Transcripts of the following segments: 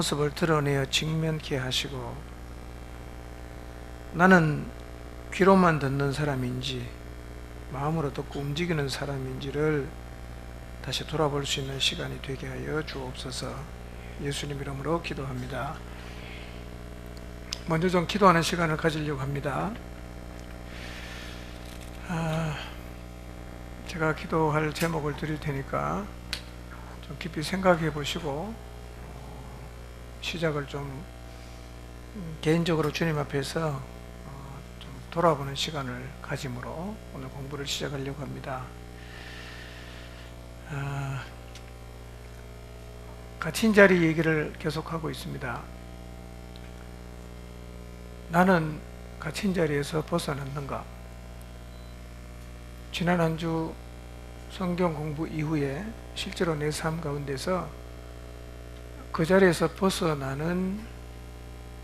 모습을 드러내어 직면케 하시고, 나는 귀로만 듣는 사람인지 마음으로 듣고 움직이는 사람인지를 다시 돌아볼 수 있는 시간이 되게 하여 주옵소서. 예수님 이름으로 기도합니다. 먼저 좀 기도하는 시간을 가지려고 합니다. 제가 기도할 제목을 드릴 테니까 좀 깊이 생각해 보시고 시작을 좀 개인적으로 주님 앞에서 좀 돌아보는 시간을 가짐으로 오늘 공부를 시작하려고 합니다. 갇힌 자리 얘기를 계속하고 있습니다. 나는 갇힌 자리에서 벗어났는가? 지난 한 주 성경 공부 이후에 실제로 내 삶 가운데서 그 자리에서 벗어나는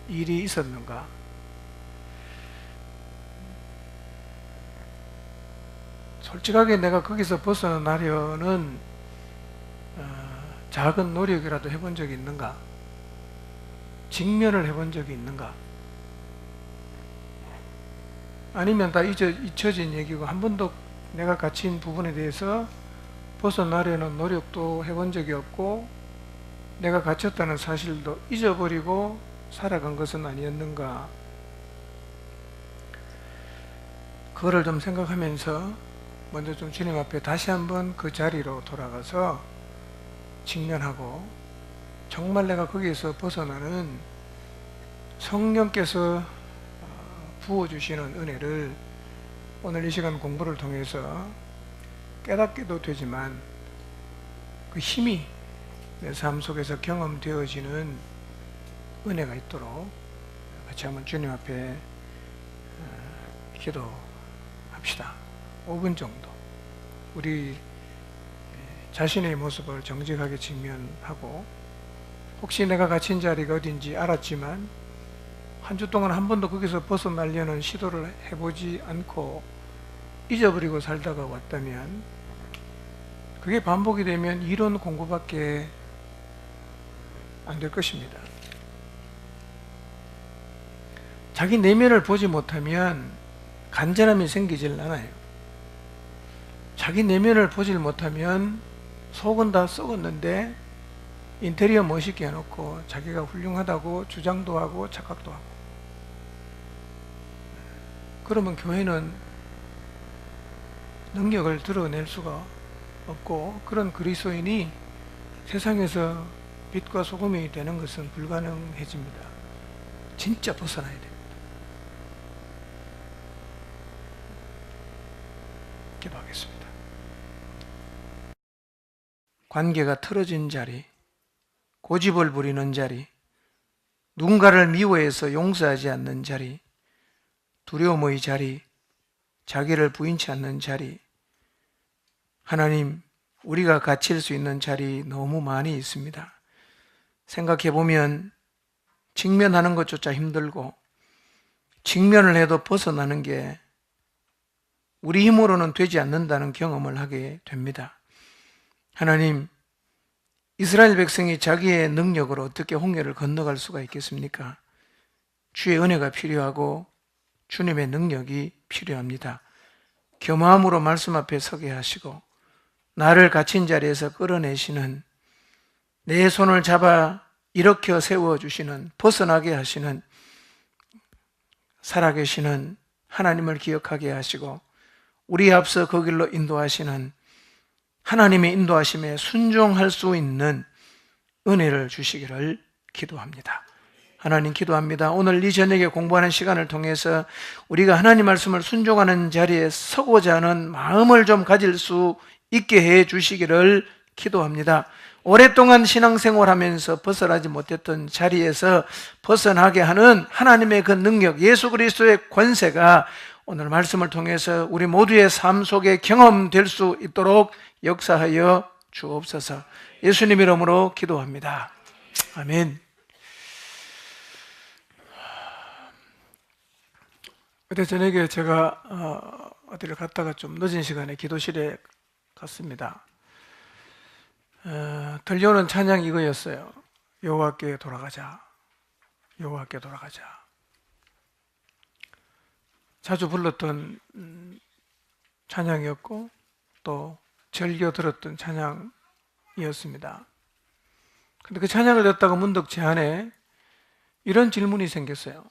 일이 있었는가? 솔직하게 내가 거기서 벗어나려는 작은 노력이라도 해본 적이 있는가? 직면을 해본 적이 있는가? 아니면 다 잊혀진 얘기고 한 번도 내가 갇힌 부분에 대해서 벗어나려는 노력도 해본 적이 없고 내가 갇혔다는 사실도 잊어버리고 살아간 것은 아니었는가? 그거를 좀 생각하면서 먼저 좀 주님 앞에 다시 한번 그 자리로 돌아가서 직면하고 정말 내가 거기에서 벗어나는 성령께서 부어주시는 은혜를 오늘 이 시간 공부를 통해서 깨닫게도 되지만 그 힘이 내 삶 속에서 경험되어지는 은혜가 있도록 같이 한번 주님 앞에 기도합시다. 5분 정도 우리 자신의 모습을 정직하게 직면하고, 혹시 내가 갇힌 자리가 어딘지 알았지만 한 주 동안 한 번도 거기서 벗어나려는 시도를 해보지 않고 잊어버리고 살다가 왔다면 그게 반복이 되면 이론 공부밖에 안 될 것입니다. 자기 내면을 보지 못하면 간절함이 생기질 않아요. 자기 내면을 보질 못하면 속은 다 썩었는데 인테리어 멋있게 해놓고 자기가 훌륭하다고 주장도 하고 착각도 하고, 그러면 교회는 능력을 드러낼 수가 없고 그런 그리스도인이 세상에서 빛과 소금이 되는 것은 불가능해집니다. 진짜 벗어나야 됩니다. 기도하겠습니다. 관계가 틀어진 자리, 고집을 부리는 자리, 누군가를 미워해서 용서하지 않는 자리, 두려움의 자리, 자기를 부인치 않는 자리, 하나님, 우리가 갇힐 수 있는 자리 너무 많이 있습니다. 생각해보면 직면하는 것조차 힘들고 직면을 해도 벗어나는 게 우리 힘으로는 되지 않는다는 경험을 하게 됩니다. 하나님, 이스라엘 백성이 자기의 능력으로 어떻게 홍해를 건너갈 수가 있겠습니까? 주의 은혜가 필요하고 주님의 능력이 필요합니다. 겸허함으로 말씀 앞에 서게 하시고 나를 갇힌 자리에서 끌어내시는, 내 손을 잡아 일으켜 세워주시는, 벗어나게 하시는 살아계시는 하나님을 기억하게 하시고 우리 앞서 그 길로 인도하시는 하나님의 인도하심에 순종할 수 있는 은혜를 주시기를 기도합니다. 하나님 기도합니다. 오늘 이 저녁에 공부하는 시간을 통해서 우리가 하나님 말씀을 순종하는 자리에 서고자 하는 마음을 좀 가질 수 있게 해 주시기를 기도합니다. 오랫동안 신앙생활하면서 벗어나지 못했던 자리에서 벗어나게 하는 하나님의 그 능력, 예수 그리스도의 권세가 오늘 말씀을 통해서 우리 모두의 삶 속에 경험될 수 있도록 역사하여 주옵소서. 예수님 이름으로 기도합니다. 아멘. 그때 저녁에 제가 어디를 갔다가 좀 늦은 시간에 기도실에 갔습니다. 들려오는 찬양이 이거였어요. 여호와께 돌아가자. 여호와께 돌아가자. 자주 불렀던 찬양이었고 또 즐겨 들었던 찬양이었습니다. 근데 그 찬양을 듣다가 문득 제 안에 이런 질문이 생겼어요.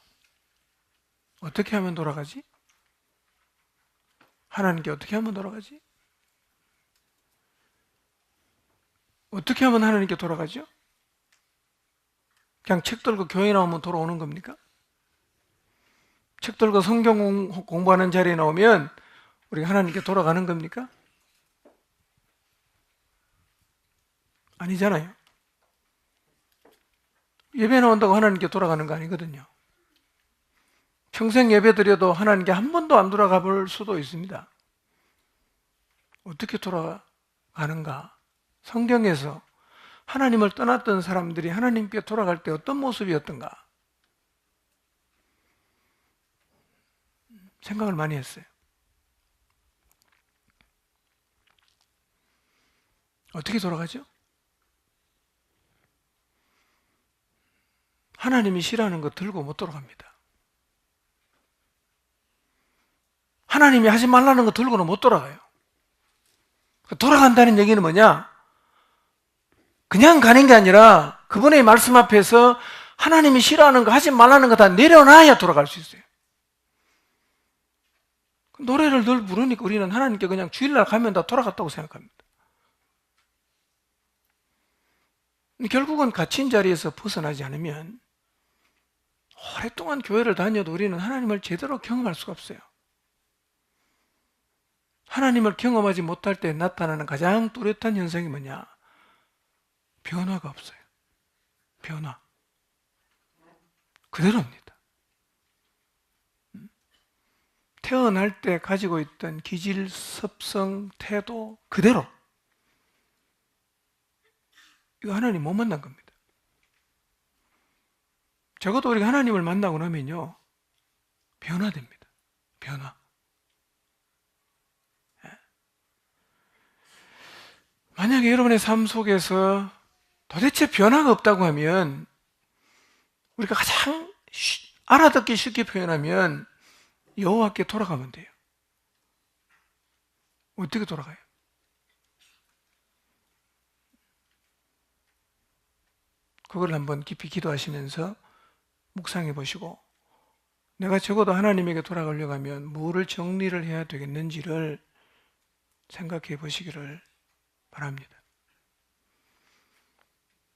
어떻게 하면 돌아가지? 하나님께 어떻게 하면 돌아가지? 어떻게 하면 하나님께 돌아가죠? 그냥 책 들고 교회 나오면 돌아오는 겁니까? 책 들고 성경 공부하는 자리에 나오면 우리가 하나님께 돌아가는 겁니까? 아니잖아요. 예배 나온다고 하나님께 돌아가는 거 아니거든요. 평생 예배 드려도 하나님께 한 번도 안 돌아가 볼 수도 있습니다. 어떻게 돌아가는가? 성경에서 하나님을 떠났던 사람들이 하나님께 돌아갈 때 어떤 모습이었던가? 생각을 많이 했어요. 어떻게 돌아가죠? 하나님이 싫어하는 거 들고 못 돌아갑니다. 하나님이 하지 말라는 거 들고는 못 돌아가요. 돌아간다는 얘기는 뭐냐? 그냥 가는 게 아니라 그분의 말씀 앞에서 하나님이 싫어하는 거 하지 말라는 거 다 내려놔야 돌아갈 수 있어요. 노래를 늘 부르니까 우리는 하나님께 그냥 주일날 가면 다 돌아갔다고 생각합니다. 결국은 갇힌 자리에서 벗어나지 않으면 오랫동안 교회를 다녀도 우리는 하나님을 제대로 경험할 수가 없어요. 하나님을 경험하지 못할 때 나타나는 가장 뚜렷한 현상이 뭐냐? 변화가 없어요. 변화. 그대로입니다. 태어날 때 가지고 있던 기질, 습성, 태도 그대로. 이거 하나님 못 만난 겁니다. 적어도 우리가 하나님을 만나고 나면요, 변화됩니다. 변화. 만약에 여러분의 삶 속에서 도대체 변화가 없다고 하면 우리가 가장 알아듣기 쉽게 표현하면 여호와께 돌아가면 돼요. 어떻게 돌아가요? 그걸 한번 깊이 기도하시면서 묵상해 보시고 내가 적어도 하나님에게 돌아가려고 하면 뭐를 정리를 해야 되겠는지를 생각해 보시기를 바랍니다.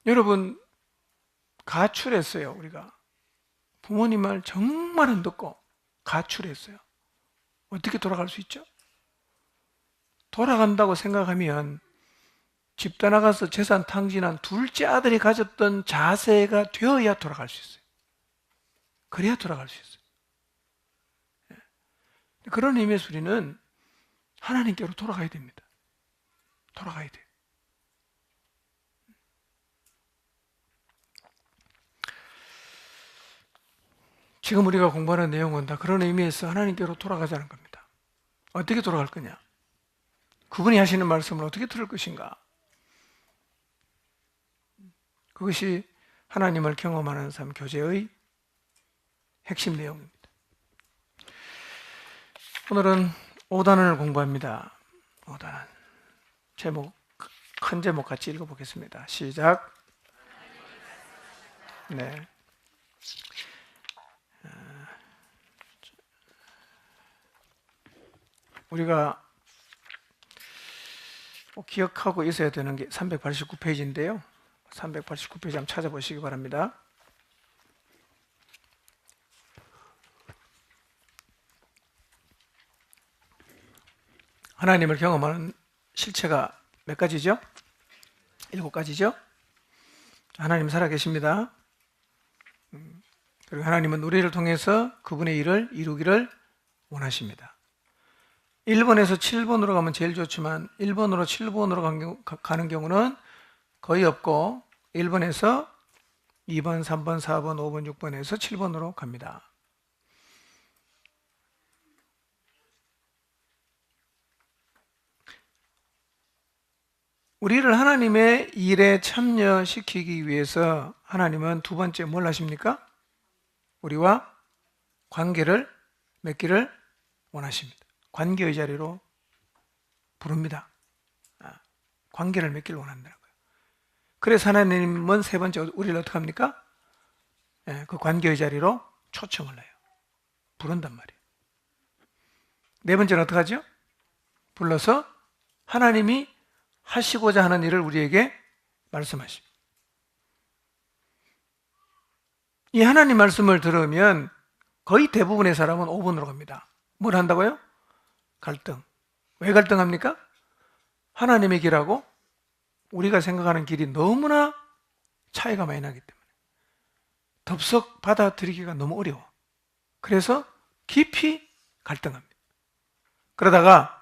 여러분, 가출했어요. 우리가 부모님 말 정말 안 듣고 가출했어요. 어떻게 돌아갈 수 있죠? 돌아간다고 생각하면 집 떠나가서 재산 탕진한 둘째 아들이 가졌던 자세가 되어야 돌아갈 수 있어요. 그래야 돌아갈 수 있어요. 그런 의미에서 우리는 하나님께로 돌아가야 됩니다. 돌아가야 돼요. 지금 우리가 공부하는 내용은 다 그런 의미에서 하나님께로 돌아가자는 겁니다. 어떻게 돌아갈 거냐? 그분이 하시는 말씀을 어떻게 들을 것인가? 그것이 하나님을 경험하는 삶 교제의 핵심 내용입니다. 오늘은 5단원을 공부합니다. 5단원. 제목, 큰 제목 같이 읽어보겠습니다. 시작. 네. 우리가 꼭 기억하고 있어야 되는 게 389페이지인데요. 389페이지 한번 찾아보시기 바랍니다. 하나님을 경험하는 실체가 몇 가지죠? 7가지죠? 하나님 살아계십니다. 그리고 하나님은 우리를 통해서 그분의 일을 이루기를 원하십니다. 1번에서 7번으로 가면 제일 좋지만 1번으로 7번으로 가는 경우는 거의 없고 1번에서 2번, 3번, 4번, 5번, 6번에서 7번으로 갑니다. 우리를 하나님의 일에 참여시키기 위해서 하나님은 두 번째 뭘 하십니까? 우리와 관계를 맺기를 원하십니다. 관계의 자리로 부릅니다. 관계를 맺기를 원한다는 거예요. 그래서 하나님은 세 번째 우리를 어떻게 합니까? 그 관계의 자리로 초청을 해요. 부른단 말이에요. 네 번째는 어떻게 하죠? 불러서 하나님이 하시고자 하는 일을 우리에게 말씀하십니다. 이 하나님 말씀을 들으면 거의 대부분의 사람은 5번으로 갑니다. 뭘 한다고요? 갈등. 왜 갈등합니까? 하나님의 길하고 우리가 생각하는 길이 너무나 차이가 많이 나기 때문에 덥석 받아들이기가 너무 어려워. 그래서 깊이 갈등합니다. 그러다가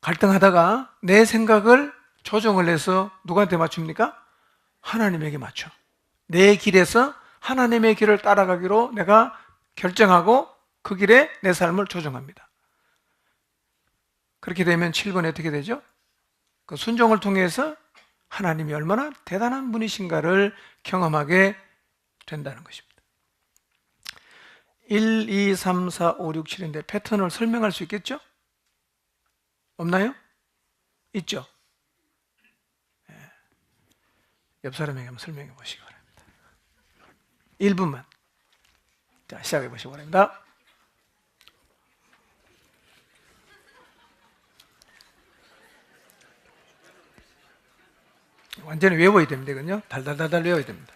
갈등하다가 내 생각을 조정을 해서 누구한테 맞춥니까? 하나님에게 맞춰. 내 길에서 하나님의 길을 따라가기로 내가 결정하고 그 길에 내 삶을 조정합니다. 그렇게 되면 7번에 어떻게 되죠? 그 순종을 통해서 하나님이 얼마나 대단한 분이신가를 경험하게 된다는 것입니다. 1, 2, 3, 4, 5, 6, 7인데 패턴을 설명할 수 있겠죠? 없나요? 있죠? 옆 사람에게 한번 설명해 보시기 바랍니다. 1분만. 자, 시작해 보시기 바랍니다. 완전히 외워야 됩니다. 이건요. 달달달달 외워야 됩니다.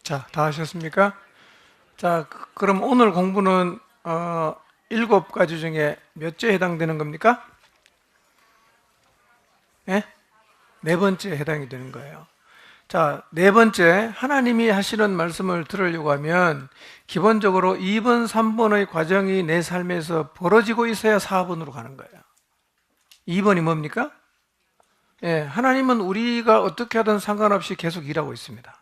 자, 다 하셨습니까? 자, 그럼 오늘 공부는 7가지 중에 몇째 해당되는 겁니까? 네? 네 번째 해당이 되는 거예요. 자, 네 번째, 하나님이 하시는 말씀을 들으려고 하면 기본적으로 2번, 3번의 과정이 내 삶에서 벌어지고 있어야 4번으로 가는 거예요. 2번이 뭡니까? 하나님은 우리가 어떻게 하든 상관없이 계속 일하고 있습니다.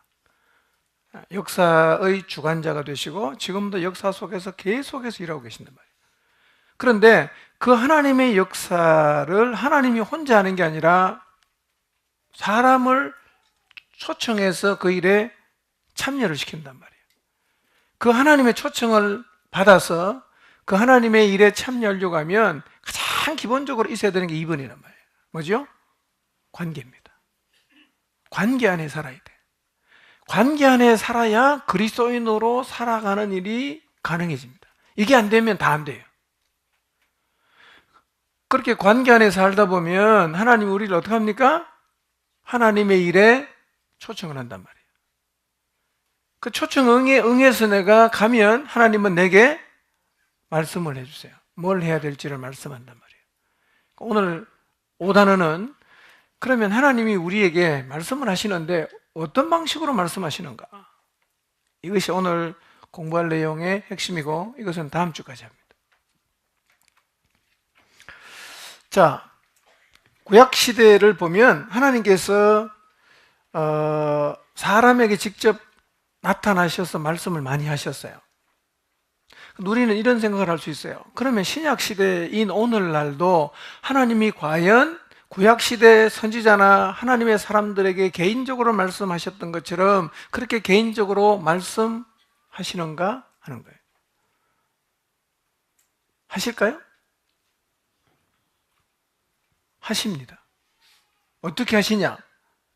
역사의 주관자가 되시고 지금도 역사 속에서 계속해서 일하고 계신단 말이에요. 그런데 그 하나님의 역사를 하나님이 혼자 하는 게 아니라 사람을 초청해서 그 일에 참여를 시킨단 말이에요. 그 하나님의 초청을 받아서 그 하나님의 일에 참여하려고 하면 가장 기본적으로 있어야 되는 게 2번이란 말이에요. 뭐죠? 관계입니다. 관계 안에 살아야 돼. 관계 안에 살아야 그리스도인으로 살아가는 일이 가능해집니다. 이게 안 되면 다 안 돼요. 그렇게 관계 안에 살다 보면 하나님이 우리를 어떻게 합니까? 하나님의 일에 초청을 한단 말이에요. 그 초청에 응해서 내가 가면 하나님은 내게 말씀을 해주세요. 뭘 해야 될지를 말씀한단 말이에요. 오늘 5단어는 그러면 하나님이 우리에게 말씀을 하시는데 어떤 방식으로 말씀하시는가? 이것이 오늘 공부할 내용의 핵심이고 이것은 다음 주까지 합니다. 자, 구약시대를 보면 하나님께서 사람에게 직접 나타나셔서 말씀을 많이 하셨어요. 우리는 이런 생각을 할 수 있어요. 그러면 신약시대인 오늘날도 하나님이 과연 구약시대 선지자나 하나님의 사람들에게 개인적으로 말씀하셨던 것처럼 그렇게 개인적으로 말씀하시는가 하는 거예요. 하실까요? 하십니다. 어떻게 하시냐?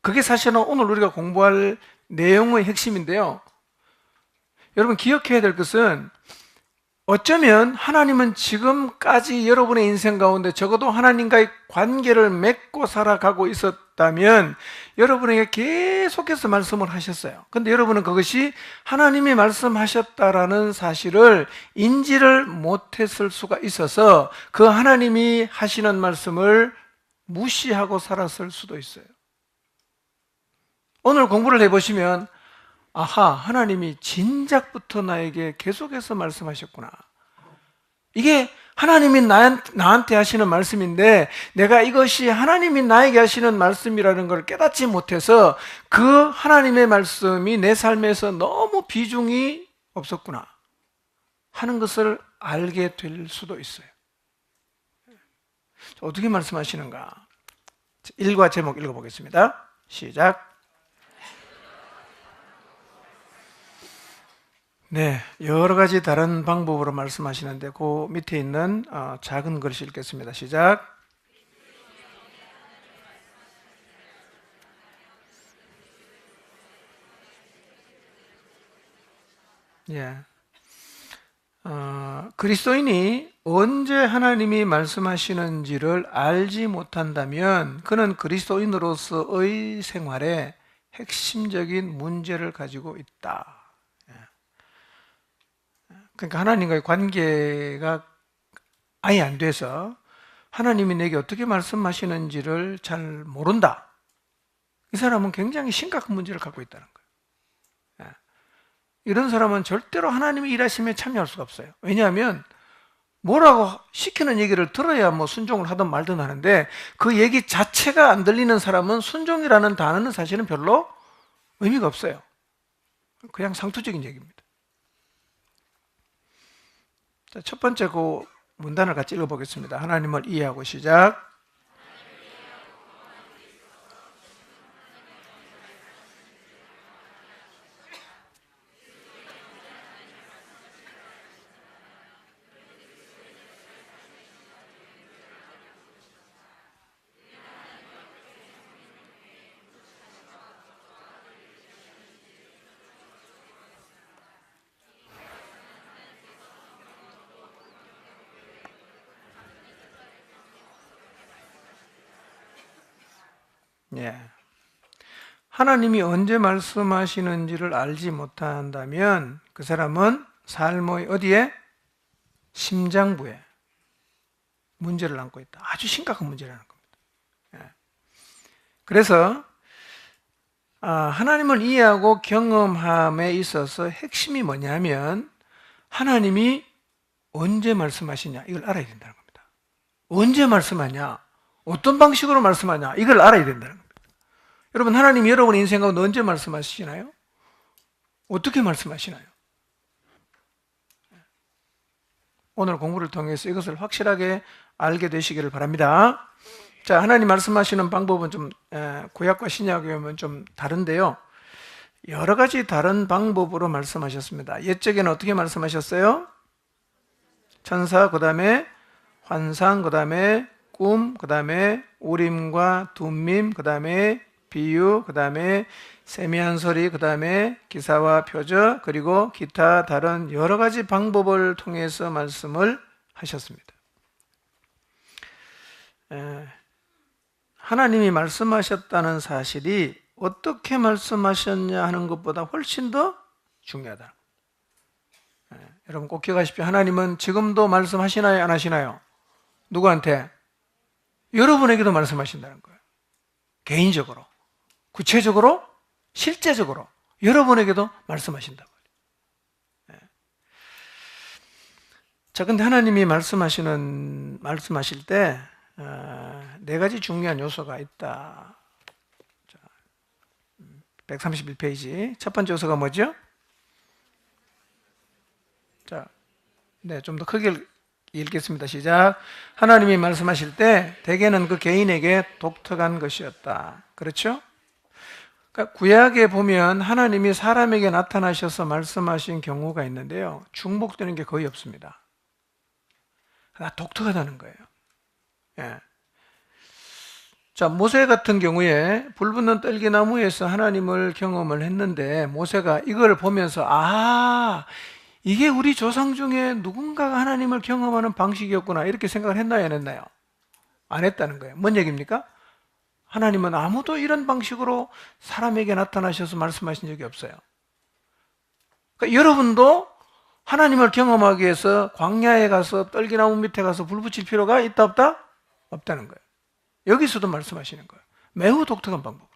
그게 사실은 오늘 우리가 공부할 내용의 핵심인데요. 여러분 기억해야 될 것은 어쩌면 하나님은 지금까지 여러분의 인생 가운데 적어도 하나님과의 관계를 맺고 살아가고 있었다면 여러분에게 계속해서 말씀을 하셨어요. 근데 여러분은 그것이 하나님이 말씀하셨다라는 사실을 인지를 못했을 수가 있어서 그 하나님이 하시는 말씀을 무시하고 살았을 수도 있어요. 오늘 공부를 해보시면 아하, 하나님이 진작부터 나에게 계속해서 말씀하셨구나. 이게 하나님이 나한테 하시는 말씀인데 내가 이것이 하나님이 나에게 하시는 말씀이라는 걸 깨닫지 못해서 그 하나님의 말씀이 내 삶에서 너무 비중이 없었구나 하는 것을 알게 될 수도 있어요. 어떻게 말씀하시는가? 1과 제목 읽어보겠습니다. 시작. 네, 여러 가지 다른 방법으로 말씀하시는데 그 밑에 있는 작은 글씨 읽겠습니다. 시작. 예. 그리스도인이 언제 하나님이 말씀하시는지를 알지 못한다면 그는 그리스도인으로서의 생활에 핵심적인 문제를 가지고 있다. 그러니까 하나님과의 관계가 아예 안 돼서 하나님이 내게 어떻게 말씀하시는지를 잘 모른다. 이 사람은 굉장히 심각한 문제를 갖고 있다는 거예요. 이런 사람은 절대로 하나님의 일하심에 참여할 수가 없어요. 왜냐하면 뭐라고 시키는 얘기를 들어야 뭐 순종을 하든 말든 하는데 그 얘기 자체가 안 들리는 사람은 순종이라는 단어는 사실은 별로 의미가 없어요. 그냥 상투적인 얘기입니다. 첫 번째 그 문단을 같이 읽어보겠습니다. 하나님을 이해하고 시작. 예. 하나님이 언제 말씀하시는지를 알지 못한다면 그 사람은 삶의 어디에? 심장부에 문제를 안고 있다. 아주 심각한 문제라는 겁니다. 예. 그래서 하나님을 이해하고 경험함에 있어서 핵심이 뭐냐면 하나님이 언제 말씀하시냐 이걸 알아야 된다는 겁니다. 언제 말씀하냐? 어떤 방식으로 말씀하냐? 이걸 알아야 된다는 겁니다. 여러분 하나님이 여러분의 인생 가운데 언제 말씀하시나요? 어떻게 말씀하시나요? 오늘 공부를 통해서 이것을 확실하게 알게 되시기를 바랍니다. 자, 하나님 말씀하시는 방법은 좀 구약과 신약에 보면 좀 다른데요. 여러 가지 다른 방법으로 말씀하셨습니다. 옛적에는 어떻게 말씀하셨어요? 천사, 그 다음에 환상, 그 다음에 꿈, 그 다음에 우림과 둠밈, 그 다음에 비유, 그 다음에 세미한 소리, 그 다음에 기사와 표적, 그리고 기타 다른 여러 가지 방법을 통해서 말씀을 하셨습니다. 하나님이 말씀하셨다는 사실이 어떻게 말씀하셨냐 하는 것보다 훨씬 더 중요하다. 여러분 꼭 기억하십시오. 하나님은 지금도 말씀하시나요? 안 하시나요? 누구한테? 여러분에게도 말씀하신다는 거예요. 개인적으로, 구체적으로, 실제적으로 여러분에게도 말씀하신다고. 자, 근데 하나님이 말씀하실 때 네 가지 중요한 요소가 있다. 131페이지. 첫 번째 요소가 뭐죠? 자, 네, 좀 더 크게 읽겠습니다. 시작. 하나님이 말씀하실 때 대개는 그 개인에게 독특한 것이었다. 그렇죠? 그러니까 구약에 보면 하나님이 사람에게 나타나셔서 말씀하신 경우가 있는데요, 중복되는 게 거의 없습니다. 독특하다는 거예요. 예. 자, 모세 같은 경우에 불붙는 떨기나무에서 하나님을 경험을 했는데, 모세가 이걸 보면서 이게 우리 조상 중에 누군가가 하나님을 경험하는 방식이었구나, 이렇게 생각을 했나요, 안 했나요? 안 했다는 거예요. 뭔 얘기입니까? 하나님은 아무도 이런 방식으로 사람에게 나타나셔서 말씀하신 적이 없어요. 그러니까 여러분도 하나님을 경험하기 위해서 광야에 가서 떨기나무 밑에 가서 불 붙일 필요가 있다 없다? 없다는 거예요. 여기서도 말씀하시는 거예요. 매우 독특한 방법으로.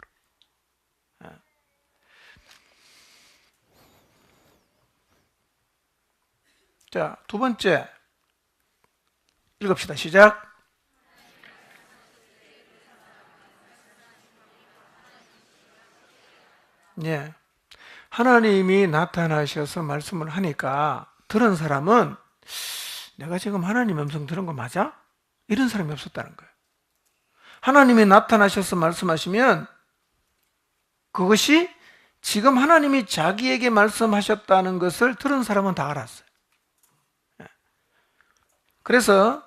자, 두 번째 읽읍시다. 시작. 예. 하나님이 나타나셔서 말씀을 하니까 들은 사람은 내가 지금 하나님 음성 들은 거 맞아? 이런 사람이 없었다는 거예요. 하나님이 나타나셔서 말씀하시면 그것이 지금 하나님이 자기에게 말씀하셨다는 것을 들은 사람은 다 알았어요. 그래서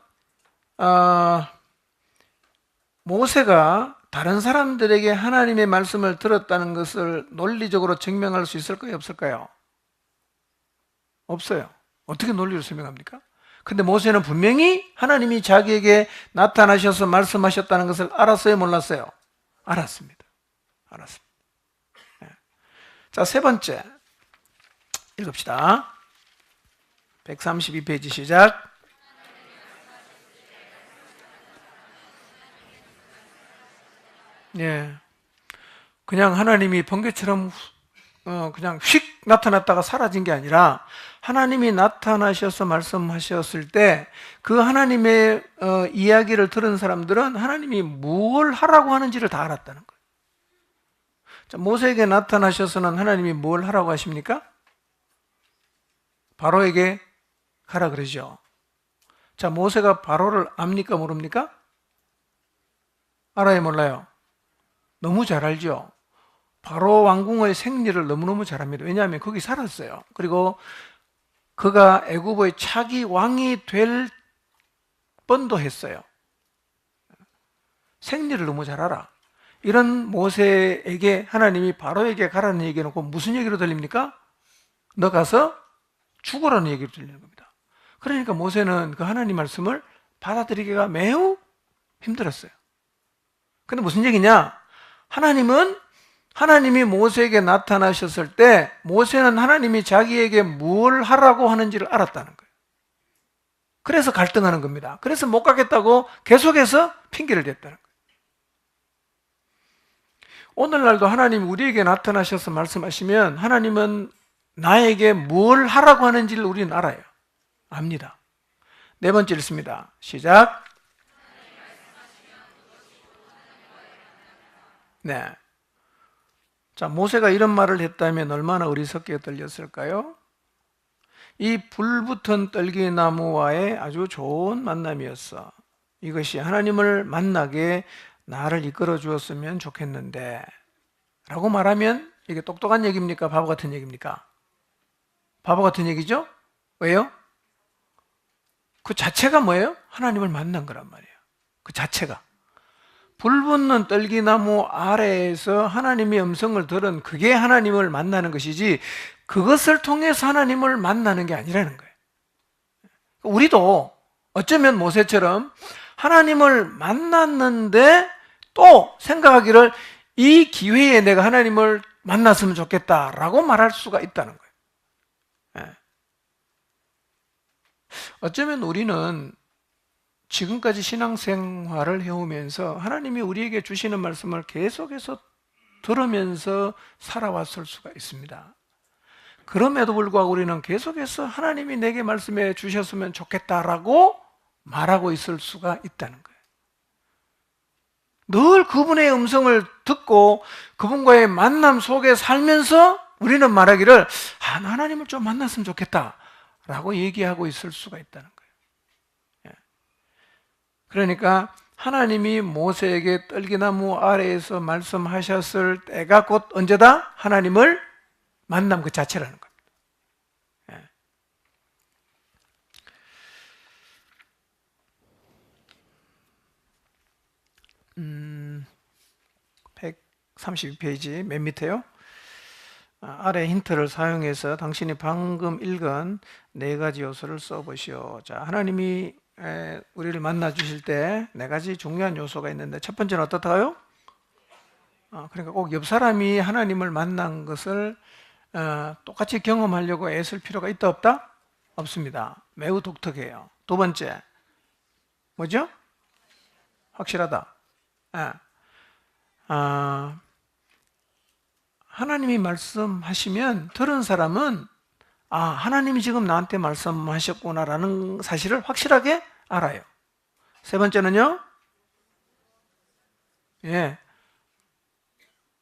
모세가 다른 사람들에게 하나님의 말씀을 들었다는 것을 논리적으로 증명할 수 있을까요? 없을까요? 없어요. 어떻게 논리로 설명합니까? 근데 모세는 분명히 하나님이 자기에게 나타나셔서 말씀하셨다는 것을 알았어요? 몰랐어요? 알았습니다. 알았습니다. 자, 세 번째 읽읍시다. 132페이지 시작. 예, 그냥 하나님이 번개처럼 그냥 휙 나타났다가 사라진 게 아니라 하나님이 나타나셔서 말씀하셨을 때 그 하나님의 이야기를 들은 사람들은 하나님이 뭘 하라고 하는지를 다 알았다는 거예요. 자, 모세에게 나타나셔서는 하나님이 뭘 하라고 하십니까? 바로에게 가라 그러죠. 자, 모세가 바로를 압니까 모릅니까? 알아요 몰라요? 너무 잘 알죠. 바로 왕궁의 생리를 너무너무 잘합니다. 왜냐하면 거기 살았어요. 그리고 그가 애굽의 차기 왕이 될 뻔도 했어요. 생리를 너무 잘 알아. 이런 모세에게 하나님이 바로에게 가라는 얘기 해놓고 무슨 얘기로 들립니까? 너 가서 죽어라는 얘기로 들리는 겁니다. 그러니까 모세는 그 하나님 말씀을 받아들이기가 매우 힘들었어요. 근데 무슨 얘기냐? 하나님이 모세에게 나타나셨을 때 모세는 하나님이 자기에게 뭘 하라고 하는지를 알았다는 거예요. 그래서 갈등하는 겁니다. 그래서 못 가겠다고 계속해서 핑계를 댔다는 거예요. 오늘날도 하나님이 우리에게 나타나셔서 말씀하시면 하나님은 나에게 뭘 하라고 하는지를 우리는 알아요. 압니다. 네 번째 읽습니다. 시작. 네. 자, 모세가 이런 말을 했다면 얼마나 어리석게 들렸을까요? 이 불붙은 떨기나무와의 아주 좋은 만남이었어. 이것이 하나님을 만나게 나를 이끌어 주었으면 좋겠는데 라고 말하면 이게 똑똑한 얘기입니까? 바보 같은 얘기입니까? 바보 같은 얘기죠? 왜요? 그 자체가 뭐예요? 하나님을 만난 거란 말이에요. 그 자체가. 불붙는 떨기나무 아래에서 하나님의 음성을 들은 그게 하나님을 만나는 것이지 그것을 통해서 하나님을 만나는 게 아니라는 거예요. 우리도 어쩌면 모세처럼 하나님을 만났는데 또 생각하기를 이 기회에 내가 하나님을 만났으면 좋겠다라고 말할 수가 있다는 거예요. 어쩌면 우리는 지금까지 신앙생활을 해오면서 하나님이 우리에게 주시는 말씀을 계속해서 들으면서 살아왔을 수가 있습니다. 그럼에도 불구하고 우리는 계속해서 하나님이 내게 말씀해 주셨으면 좋겠다라고 말하고 있을 수가 있다는 거예요. 늘 그분의 음성을 듣고 그분과의 만남 속에 살면서 우리는 말하기를 나 하나님을 좀 만났으면 좋겠다라고 얘기하고 있을 수가 있다는 거예요. 그러니까 하나님이 모세에게 떨기나무 아래에서 말씀하셨을 때가 곧 언제다? 하나님을 만남 그 자체라는 겁니다. 132페이지 맨 밑에요. 아래 힌트를 사용해서 당신이 방금 읽은 네 가지 요소를 써보시오. 자, 하나님이 우리를 만나 주실 때 네 가지 중요한 요소가 있는데 첫 번째는 어떻다고요? 그러니까 꼭 옆 사람이 하나님을 만난 것을 똑같이 경험하려고 애쓸 필요가 있다 없다? 없습니다. 매우 독특해요. 두 번째 뭐죠? 확실하다. 하나님이 말씀하시면 들은 사람은 하나님이 지금 나한테 말씀하셨구나라는 사실을 확실하게 알아요. 세 번째는요,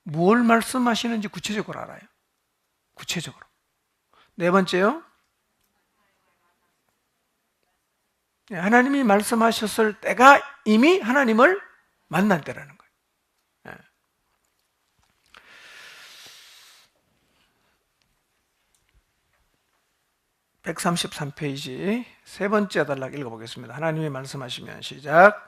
뭘 말씀하시는지 구체적으로 알아요. 구체적으로. 네 번째요, 하나님이 말씀하셨을 때가 이미 하나님을 만날 때라는 거예요. 133페이지 세 번째 단락 읽어보겠습니다. 하나님이 말씀하시면 시작.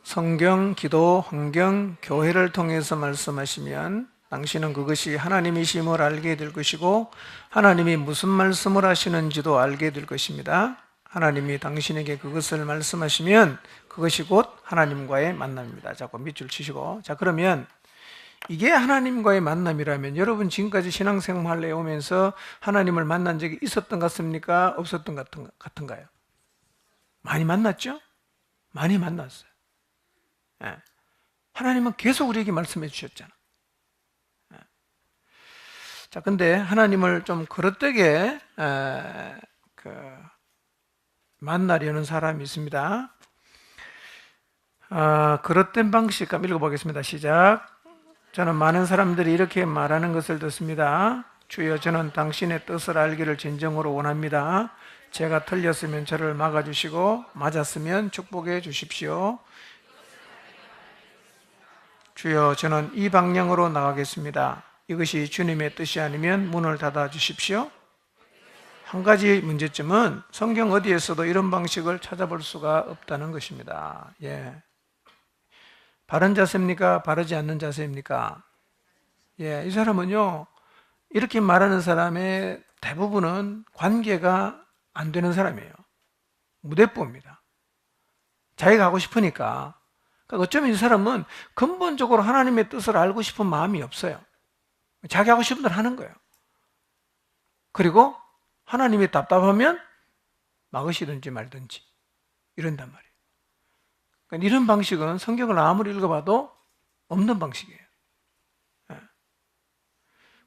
성경, 기도, 환경, 교회를 통해서 말씀하시면 당신은 그것이 하나님이심을 알게 될 것이고 하나님이 무슨 말씀을 하시는지도 알게 될 것입니다. 하나님이 당신에게 그것을 말씀하시면 그것이 곧 하나님과의 만남입니다. 자꾸 밑줄 치시고, 자, 그러면 이게 하나님과의 만남이라면 여러분 지금까지 신앙생활에 오면서 하나님을 만난 적이 있었던 것 같습니까? 없었던 것 같은가요? 많이 만났죠? 많이 만났어요. 하나님은 계속 우리에게 말씀해 주셨잖아. 자, 근데 하나님을 좀 그릇되게 만나려는 사람이 있습니다. 그릇된 방식 한번 읽어보겠습니다. 시작. 저는 많은 사람들이 이렇게 말하는 것을 듣습니다. 주여, 저는 당신의 뜻을 알기를 진정으로 원합니다. 제가 틀렸으면 저를 막아주시고 맞았으면 축복해 주십시오. 주여, 저는 이 방향으로 나가겠습니다. 이것이 주님의 뜻이 아니면 문을 닫아 주십시오. 한 가지 문제점은 성경 어디에서도 이런 방식을 찾아볼 수가 없다는 것입니다. 바른 자세입니까? 바르지 않는 자세입니까? 이 사람은요, 이렇게 말하는 사람의 대부분은 관계가 안 되는 사람이에요. 무대뽀입니다. 자기가 하고 싶으니까. 그러니까 어쩌면 이 사람은 근본적으로 하나님의 뜻을 알고 싶은 마음이 없어요. 자기 하고 싶은 대로 하는 거예요. 그리고 하나님이 답답하면 막으시든지 말든지 이런단 말이에요. 그러니까 이런 방식은 성경을 아무리 읽어봐도 없는 방식이에요.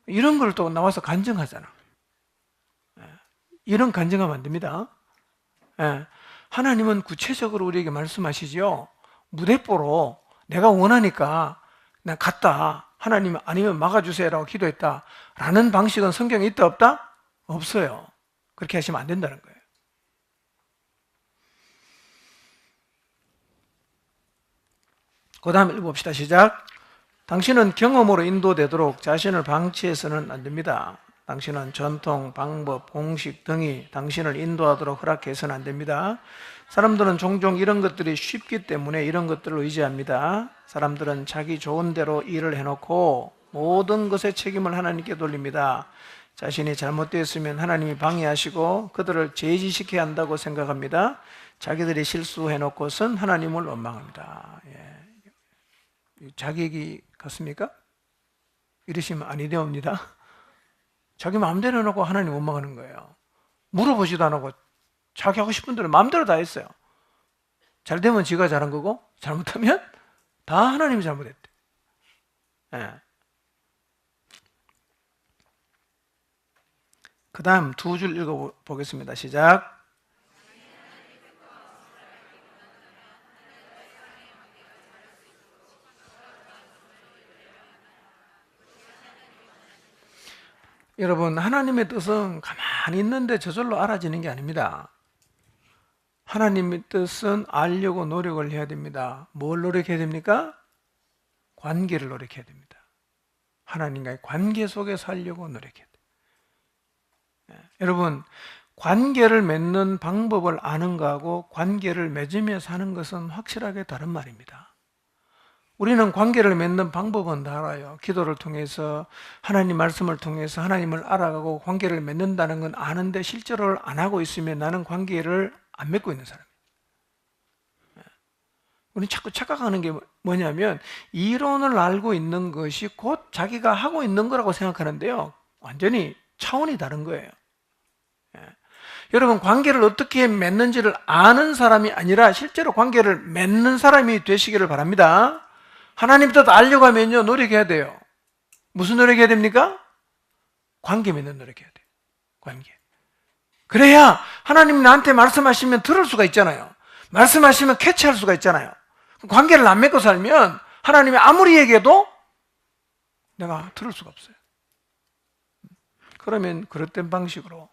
이런 걸 또 나와서 간증하잖아. 이런 간증하면 안 됩니다. 하나님은 구체적으로 우리에게 말씀하시죠. 무대뽀로 내가 원하니까 나 갔다. 하나님 아니면 막아주세요라고 기도했다. 라는 방식은 성경에 있다 없다? 없어요. 그렇게 하시면 안 된다는 거예요. 그 다음 읽어봅시다. 시작. 당신은 경험으로 인도되도록 자신을 방치해서는 안 됩니다. 당신은 전통, 방법, 공식 등이 당신을 인도하도록 허락해서는 안 됩니다. 사람들은 종종 이런 것들이 쉽기 때문에 이런 것들을 의지합니다. 사람들은 자기 좋은 대로 일을 해놓고 모든 것의 책임을 하나님께 돌립니다. 자신이 잘못되었으면 하나님이 방해하시고 그들을 제지시켜야 한다고 생각합니다. 자기들이 실수해놓고선 하나님을 원망합니다. 자기 얘기 같습니까? 이러시면 아니 되옵니다. 자기 마음대로 해놓고 하나님 원망하는 거예요. 물어보지도 안 하고 자기 하고 싶은 대로 마음대로 다 했어요. 잘 되면 지가 잘한 거고 잘못하면 다 하나님이 잘못했대. 그 다음 두 줄 읽어보겠습니다. 시작. 여러분, 하나님의 뜻은 가만히 가만히 있는데 저절로 알아지는 게 아닙니다. 하나님의 뜻은 알려고 노력을 해야 됩니다. 뭘 노력해야 됩니까? 관계를 노력해야 됩니다. 하나님과의 관계 속에 살려고 노력해야 돼요. 여러분, 관계를 맺는 방법을 아는 거하고 관계를 맺으며 사는 것은 확실하게 다른 말입니다. 우리는 관계를 맺는 방법은 다 알아요. 기도를 통해서, 하나님 말씀을 통해서 하나님을 알아가고 관계를 맺는다는 건 아는데 실제로 안 하고 있으면 나는 관계를 안 맺고 있는 사람이에요. 우리는 자꾸 착각하는 게 뭐냐면 이론을 알고 있는 것이 곧 자기가 하고 있는 거라고 생각하는데요, 완전히 차원이 다른 거예요. 여러분, 관계를 어떻게 맺는지를 아는 사람이 아니라 실제로 관계를 맺는 사람이 되시기를 바랍니다. 하나님 뜻 알려고 하면요, 노력해야 돼요. 무슨 노력해야 됩니까? 관계 맺는 노력해야 돼요. 관계. 그래야 하나님 나한테 말씀하시면 들을 수가 있잖아요. 말씀하시면 캐치할 수가 있잖아요. 관계를 안 맺고 살면 하나님이 아무리 얘기해도 내가 들을 수가 없어요. 그러면 그릇된 방식으로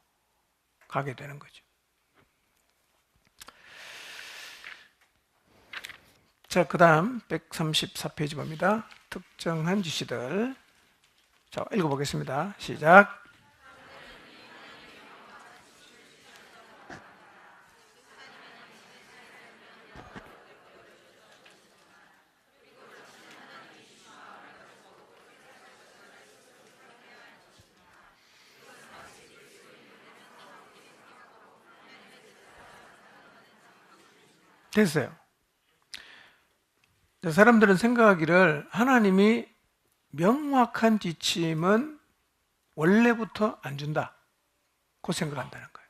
가게 되는 거죠. 자, 그 다음 134페이지 봅니다. 특정한 지시들. 자, 읽어보겠습니다. 시작. 됐어요. 사람들은 생각하기를 하나님이 명확한 지침은 원래부터 안 준다, 그 생각한다는 거예요.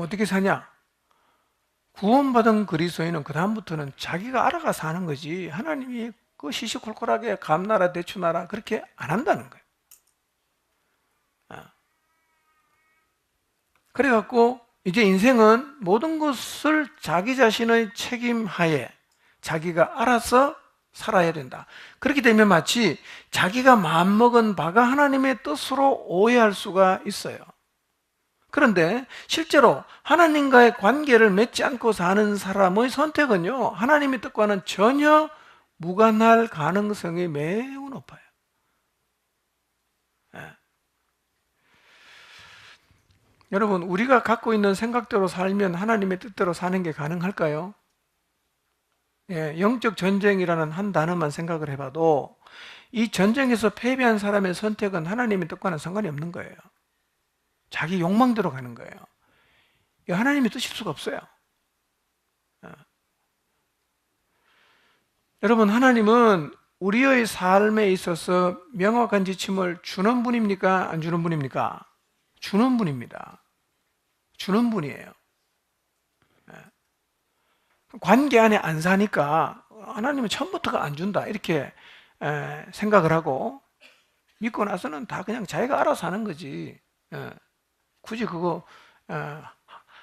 어떻게 사냐? 구원받은 그리스도인은 그 다음부터는 자기가 알아가 사는 거지 하나님이 그 시시콜콜하게 감나라 대추나라 그렇게 안 한다는 거예요. 그래갖고 이제 인생은 모든 것을 자기 자신의 책임하에 자기가 알아서 살아야 된다. 그렇게 되면 마치 자기가 마음먹은 바가 하나님의 뜻으로 오해할 수가 있어요. 그런데 실제로 하나님과의 관계를 맺지 않고 사는 사람의 선택은요, 하나님의 뜻과는 전혀 무관할 가능성이 매우 높아요. 여러분, 우리가 갖고 있는 생각대로 살면 하나님의 뜻대로 사는 게 가능할까요? 영적 전쟁이라는 한 단어만 생각을 해봐도 이 전쟁에서 패배한 사람의 선택은 하나님의 뜻과는 상관이 없는 거예요. 자기 욕망대로 가는 거예요. 하나님의 뜻일 수가 없어요. 여러분, 하나님은 우리의 삶에 있어서 명확한 지침을 주는 분입니까? 안 주는 분입니까? 주는 분입니다. 주는 분이에요. 관계 안에 안 사니까 하나님은 처음부터가 안 준다 이렇게 생각을 하고 믿고 나서는 다 그냥 자기가 알아서 하는 거지, 굳이 그거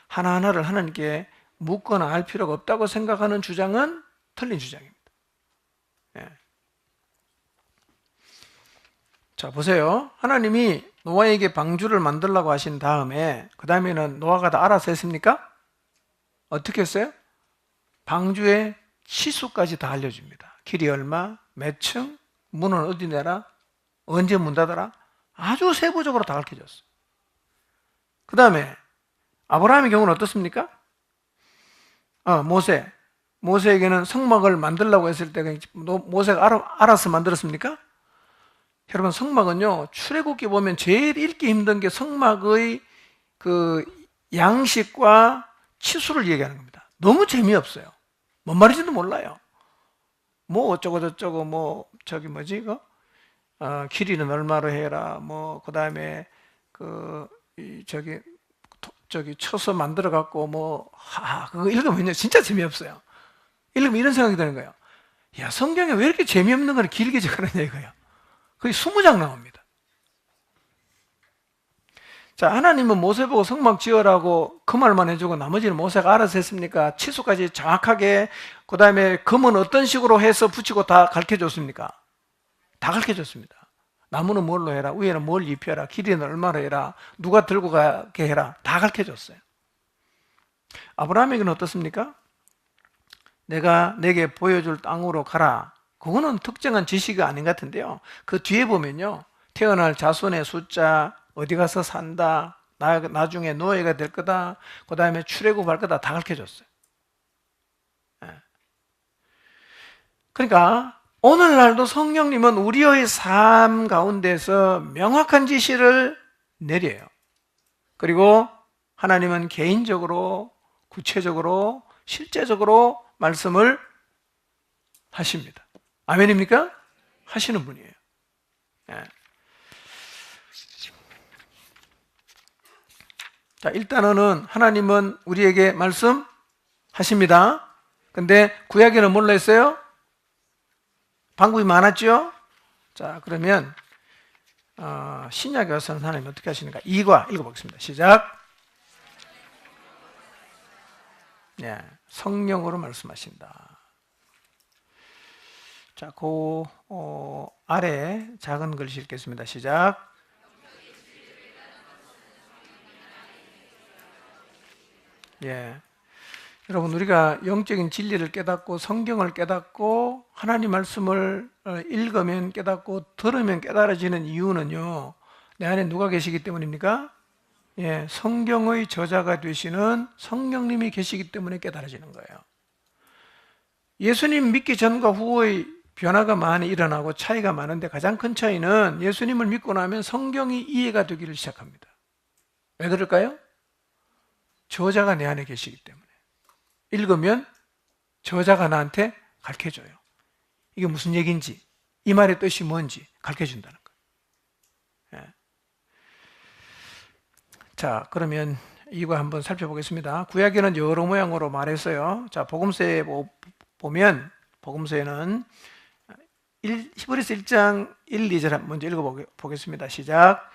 하나하나를 하나님께 묻거나 할 필요가 없다고 생각하는 주장은 틀린 주장입니다. 자, 보세요. 하나님이 노아에게 방주를 만들라고 하신 다음에 그 다음에는 노아가 다 알아서 했습니까? 어떻게 했어요? 방주의 치수까지 다 알려줍니다. 길이 얼마, 몇 층, 문은 어디 내라, 언제 문 닫아라, 아주 세부적으로 다 가르쳐줬어요. 그 다음에 아브라함의 경우는 어떻습니까? 모세에게는 성막을 만들라고 했을 때 모세가 알아서 만들었습니까? 여러분, 성막은요, 출애굽기 보면 제일 읽기 힘든 게 성막의 그 양식과 치수를 얘기하는 겁니다. 너무 재미없어요. 뭔 말인지도 몰라요. 뭐 어쩌고 저쩌고 뭐 저기 뭐지 이거 길이는 얼마로 해라, 뭐 그 다음에 저기 쳐서 만들어 갖고 뭐 그거 읽으면 진짜 재미없어요. 읽으면 이런 생각이 드는 거예요. 야, 성경에 왜 이렇게 재미없는 걸 길게 적어놨냐 이거예요. 거의 20장 나옵니다. 자, 하나님은 모세 보고 성막 지으라고 그 말만 해주고 나머지는 모세가 알아서 했습니까? 치수까지 정확하게, 그 다음에 금은 어떤 식으로 해서 붙이고 다 가르쳐줬습니까? 다 가르쳐줬습니다. 나무는 뭘로 해라, 위에는 뭘 입혀라, 길이는 얼마로 해라, 누가 들고 가게 해라, 다 가르쳐줬어요. 아브라함에게는 어떻습니까? 내가 내게 보여줄 땅으로 가라. 그거는 특정한 지시가 아닌 것 같은데요. 그 뒤에 보면요, 태어날 자손의 숫자, 어디 가서 산다, 나중에 노예가 될 거다, 그 다음에 출애굽할 거다, 다 가르쳐줬어요. 그러니까 오늘날도 성령님은 우리의 삶 가운데서 명확한 지시를 내려요. 그리고 하나님은 개인적으로, 구체적으로, 실제적으로 말씀을 하십니다. 아멘입니까? 하시는 분이에요. 예. 자, 일단은 하나님은 우리에게 말씀하십니다. 근데 구약에는 뭘로 했어요? 방법이 많았죠? 자, 그러면 신약에 와서는 하나님 어떻게 하시는가? 2과 읽어보겠습니다. 시작. 네, 성령으로 말씀하신다. 자, 그 아래 작은 글씨 읽겠습니다. 시작. 예. 여러분, 우리가 영적인 진리를 깨닫고 성경을 깨닫고 하나님 말씀을 읽으면 깨닫고 들으면 깨달아지는 이유는요, 내 안에 누가 계시기 때문입니까? 예, 성경의 저자가 되시는 성령님이 계시기 때문에 깨달아지는 거예요. 예수님 믿기 전과 후의 변화가 많이 일어나고 차이가 많은데 가장 큰 차이는 예수님을 믿고 나면 성경이 이해가 되기를 시작합니다. 왜 그럴까요? 저자가 내 안에 계시기 때문에. 읽으면 저자가 나한테 가르쳐줘요. 이게 무슨 얘기인지, 이 말의 뜻이 뭔지 가르쳐준다는 거예요. 예. 자, 그러면 이거 한번 살펴보겠습니다. 구약에는 여러 모양으로 말했어요. 자, 복음서에 보면, 복음서에는 히브리서 1장 1, 2절 먼저 읽어보겠습니다. 시작.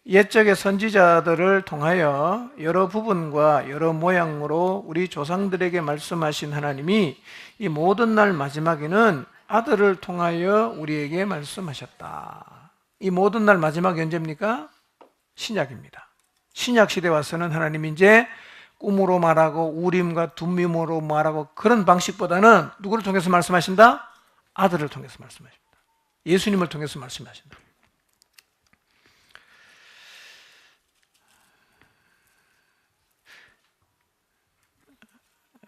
옛적의 선지자들을 통하여 여러 부분과 여러 모양으로 우리 조상들에게 말씀하신 하나님이 이 모든 날 마지막에는 아들을 통하여 우리에게 말씀하셨다. 이 모든 날 마지막이 언제입니까? 신약입니다. 신약 시대 와서는 하나님이 이제 꿈으로 말하고 우림과 둠밈으로 말하고 그런 방식보다는 누구를 통해서 말씀하신다? 아들을 통해서 말씀하십니다. 예수님을 통해서 말씀하신다.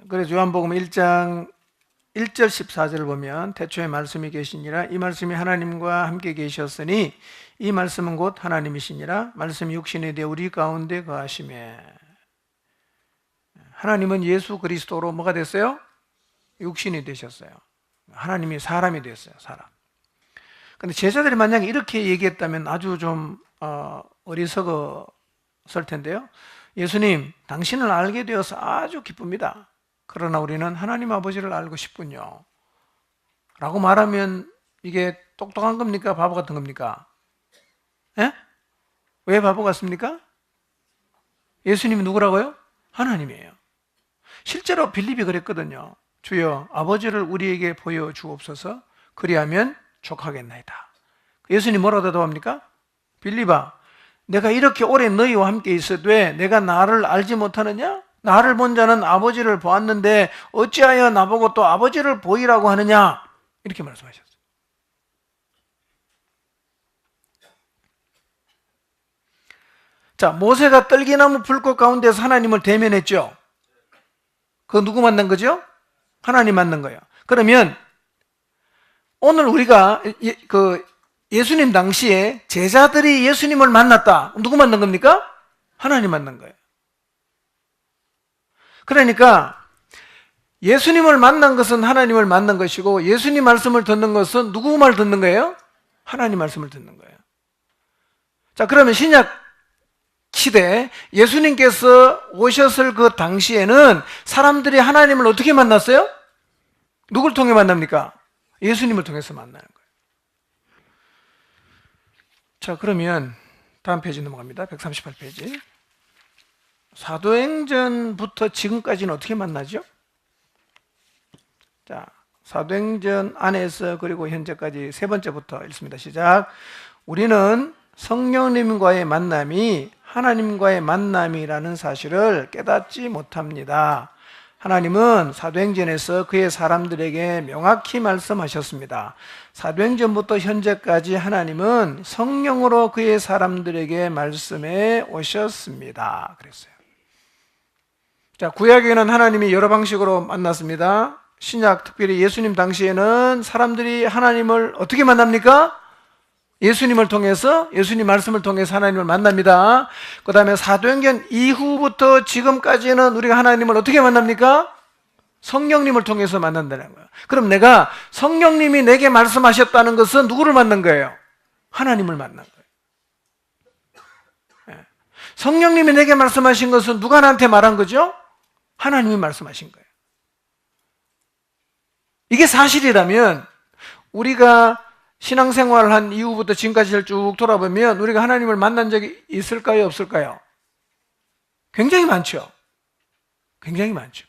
그래서 요한복음 1장 1절 14절을 보면 태초에 말씀이 계시니라 이 말씀이 하나님과 함께 계셨으니 이 말씀은 곧 하나님이시니라 말씀이 육신이 되어 우리 가운데 거하시매. 하나님은 예수 그리스도로 뭐가 됐어요? 육신이 되셨어요. 하나님이 사람이 됐어요. 사람. 근데 제자들이 만약에 이렇게 얘기했다면 아주 좀 어리석었을 텐데요. 예수님, 당신을 알게 되어서 아주 기쁩니다. 그러나 우리는 하나님 아버지를 알고 싶군요. 라고 말하면 이게 똑똑한 겁니까? 바보 같은 겁니까? 예? 왜 바보 같습니까? 예수님이 누구라고요? 하나님이에요. 실제로 빌립이 그랬거든요. 주여 아버지를 우리에게 보여주옵소서 그리하면 족하겠나이다. 예수님 뭐라고 대답합니까? 빌립아, 내가 이렇게 오래 너희와 함께 있어도 내가 나를 알지 못하느냐? 나를 본 자는 아버지를 보았는데 어찌하여 나보고 또 아버지를 보이라고 하느냐? 이렇게 말씀하셨어요. 자, 모세가 떨기나무 불꽃 가운데서 하나님을 대면했죠. 그거 누구 만난 거죠? 하나님 만난 거예요. 그러면 오늘 우리가 예수님 당시에 제자들이 예수님을 만났다. 누구 만난 겁니까? 하나님 만난 거예요. 그러니까 예수님을 만난 것은 하나님을 만난 것이고 예수님 말씀을 듣는 것은 누구 말 듣는 거예요? 하나님 말씀을 듣는 거예요. 자, 그러면 신약 시대 예수님께서 오셨을 그 당시에는 사람들이 하나님을 어떻게 만났어요? 누굴 통해 만납니까? 예수님을 통해서 만나는 거예요. 자, 그러면 다음 페이지 넘어갑니다. 138페이지. 사도행전부터 지금까지는 어떻게 만나죠? 자, 사도행전 안에서 그리고 현재까지 세 번째부터 읽습니다. 시작. 우리는 성령님과의 만남이 하나님과의 만남이라는 사실을 깨닫지 못합니다. 하나님은 사도행전에서 그의 사람들에게 명확히 말씀하셨습니다. 사도행전부터 현재까지 하나님은 성령으로 그의 사람들에게 말씀해 오셨습니다. 그랬어요. 자, 구약에는 하나님이 여러 방식으로 만났습니다. 신약, 특별히 예수님 당시에는 사람들이 하나님을 어떻게 만납니까? 예수님을 통해서, 예수님 말씀을 통해서 하나님을 만납니다. 그 다음에 사도행전 이후부터 지금까지는 우리가 하나님을 어떻게 만납니까? 성령님을 통해서 만난다는 거예요. 그럼 내가 성령님이 내게 말씀하셨다는 것은 누구를 만난 거예요? 하나님을 만난 거예요. 성령님이 내게 말씀하신 것은 누가 나한테 말한 거죠? 하나님이 말씀하신 거예요. 이게 사실이라면 우리가 신앙생활을 한 이후부터 지금까지를 쭉 돌아보면 우리가 하나님을 만난 적이 있을까요? 없을까요? 굉장히 많죠. 굉장히 많죠.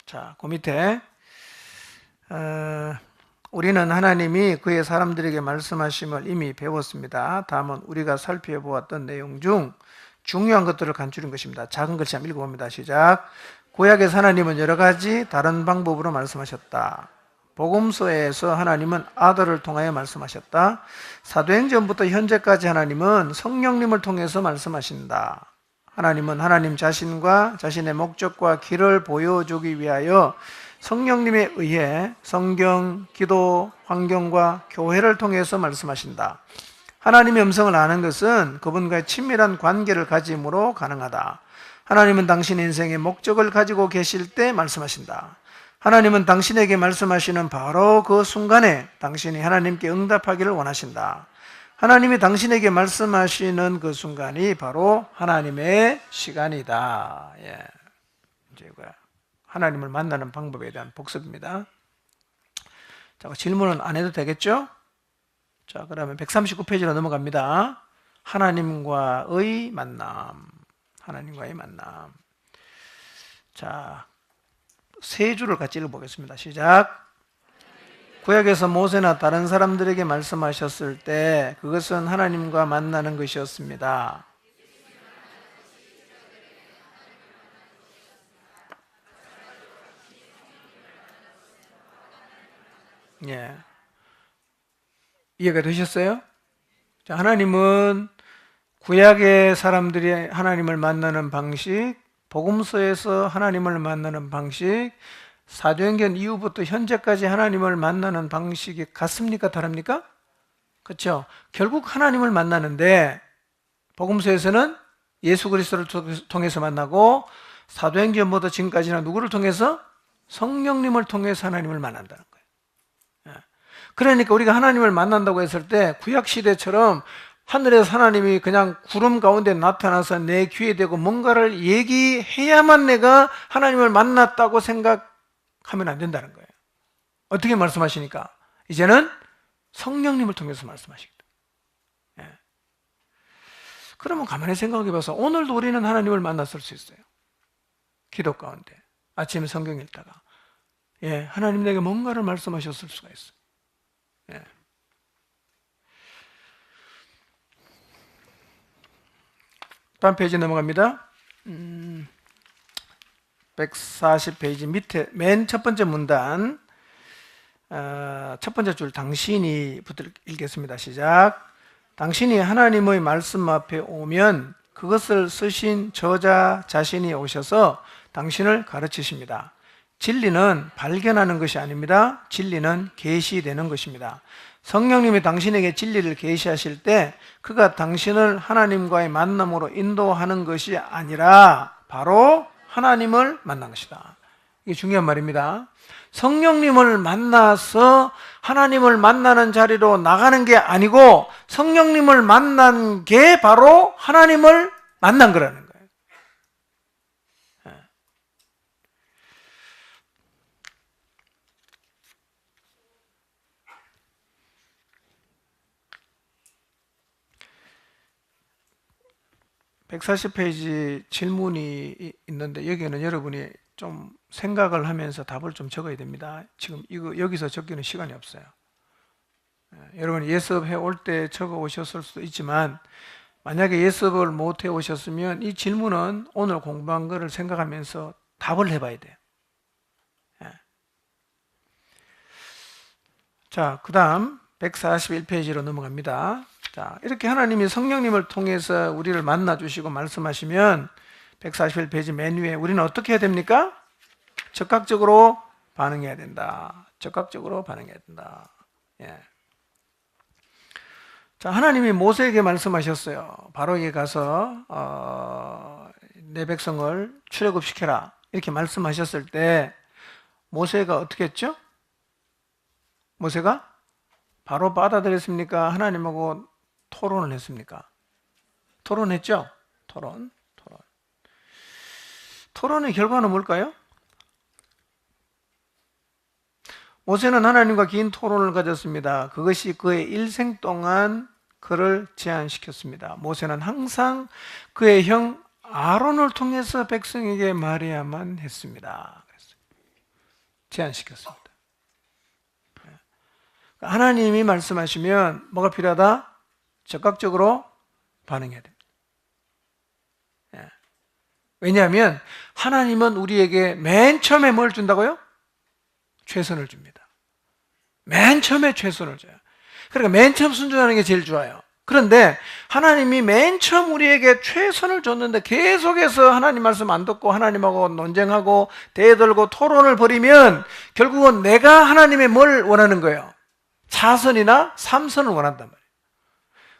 자, 그 밑에 우리는 하나님이 그의 사람들에게 말씀하심을 이미 배웠습니다. 다음은 우리가 살펴보았던 내용 중 중요한 것들을 간추린 것입니다. 작은 글씨 한번 읽어봅니다. 시작. 구약에서 하나님은 여러 가지 다른 방법으로 말씀하셨다. 복음서에서 하나님은 아들을 통하여 말씀하셨다. 사도행전부터 현재까지 하나님은 성령님을 통해서 말씀하신다. 하나님은 하나님 자신과 자신의 목적과 길을 보여주기 위하여 성령님에 의해 성경, 기도, 환경과 교회를 통해서 말씀하신다. 하나님의 음성을 아는 것은 그분과의 친밀한 관계를 가짐으로 가능하다. 하나님은 당신의 인생의 목적을 가지고 계실 때 말씀하신다. 하나님은 당신에게 말씀하시는 바로 그 순간에 당신이 하나님께 응답하기를 원하신다. 하나님이 당신에게 말씀하시는 그 순간이 바로 하나님의 시간이다. 예. 이제 하나님을 만나는 방법에 대한 복습입니다. 자, 질문은 안 해도 되겠죠? 자, 그러면 139페이지로 넘어갑니다. 하나님과의 만남. 하나님과의 만남. 자, 세 줄을 같이 읽어보겠습니다. 시작. 구약에서 모세나 다른 사람들에게 말씀하셨을 때 그것은 하나님과 만나는 것이었습니다. 예. 이해가 되셨어요? 자, 하나님은 구약의 사람들이 하나님을 만나는 방식, 복음서에서 하나님을 만나는 방식, 사도행전 이후부터 현재까지 하나님을 만나는 방식이 같습니까? 다릅니까? 그렇죠? 결국 하나님을 만나는데 복음서에서는 예수 그리스도를 통해서 만나고 사도행전부터 지금까지는 누구를 통해서? 성령님을 통해서 하나님을 만난다는 거예요. 그러니까 우리가 하나님을 만난다고 했을 때 구약시대처럼 하늘에서 하나님이 그냥 구름 가운데 나타나서 내 귀에 대고 뭔가를 얘기해야만 내가 하나님을 만났다고 생각하면 안 된다는 거예요. 어떻게 말씀하시니까? 이제는 성령님을 통해서 말씀하시겠다. 예. 그러면 가만히 생각해 봐서 오늘도 우리는 하나님을 만났을 수 있어요. 기도 가운데 아침에 성경 읽다가 하나님 내게 뭔가를 말씀하셨을 수가 있어요. 예. 다음 페이지 넘어갑니다. 140페이지 밑에 맨 첫 번째 문단 첫 번째 줄 당신이부터 읽겠습니다. 시작. 당신이 하나님의 말씀 앞에 오면 그것을 쓰신 저자 자신이 오셔서 당신을 가르치십니다. 진리는 발견하는 것이 아닙니다. 진리는 계시되는 것입니다. 성령님이 당신에게 진리를 계시하실 때 그가 당신을 하나님과의 만남으로 인도하는 것이 아니라 바로 하나님을 만난 것이다. 이게 중요한 말입니다. 성령님을 만나서 하나님을 만나는 자리로 나가는 게 아니고 성령님을 만난 게 바로 하나님을 만난 거라는 거예요. 140페이지 질문이 있는데 여기는 여러분이 좀 생각을 하면서 답을 좀 적어야 됩니다. 지금 이거 여기서 적기는 시간이 없어요. 여러분 예습해 올 때 적어 오셨을 수도 있지만 만약에 예습을 못 해 오셨으면 이 질문은 오늘 공부한 거를 생각하면서 답을 해봐야 돼요. 자, 그 다음 141페이지로 넘어갑니다. 자, 이렇게 하나님이 성령님을 통해서 우리를 만나주시고 말씀하시면 141페이지 맨 위에 우리는 어떻게 해야 됩니까? 적극적으로 반응해야 된다. 적극적으로 반응해야 된다. 예. 자, 하나님이 모세에게 말씀하셨어요. 바로에게 가서 내 백성을 출애굽시켜라 이렇게 말씀하셨을 때 모세가 어떻게 했죠? 모세가 바로 받아들였습니까? 하나님하고 토론을 했습니까? 토론했죠? 토론의 결과는 뭘까요? 모세는 하나님과 긴 토론을 가졌습니다. 그것이 그의 일생 동안 그를 제한시켰습니다. 모세는 항상 그의 형 아론을 통해서 백성에게 말해야만 했습니다. 제한시켰습니다. 하나님이 말씀하시면 뭐가 필요하다? 적극적으로 반응해야 됩니다. 왜냐하면 하나님은 우리에게 맨 처음에 뭘 준다고요? 최선을 줍니다. 맨 처음에 최선을 줘요. 그러니까 맨 처음 순종하는 게 제일 좋아요. 그런데 하나님이 맨 처음 우리에게 최선을 줬는데 계속해서 하나님 말씀 안 듣고 하나님하고 논쟁하고 대들고 토론을 벌이면 결국은 내가 하나님의 뭘 원하는 거예요? 차선이나 삼선을 원한단 말이에요.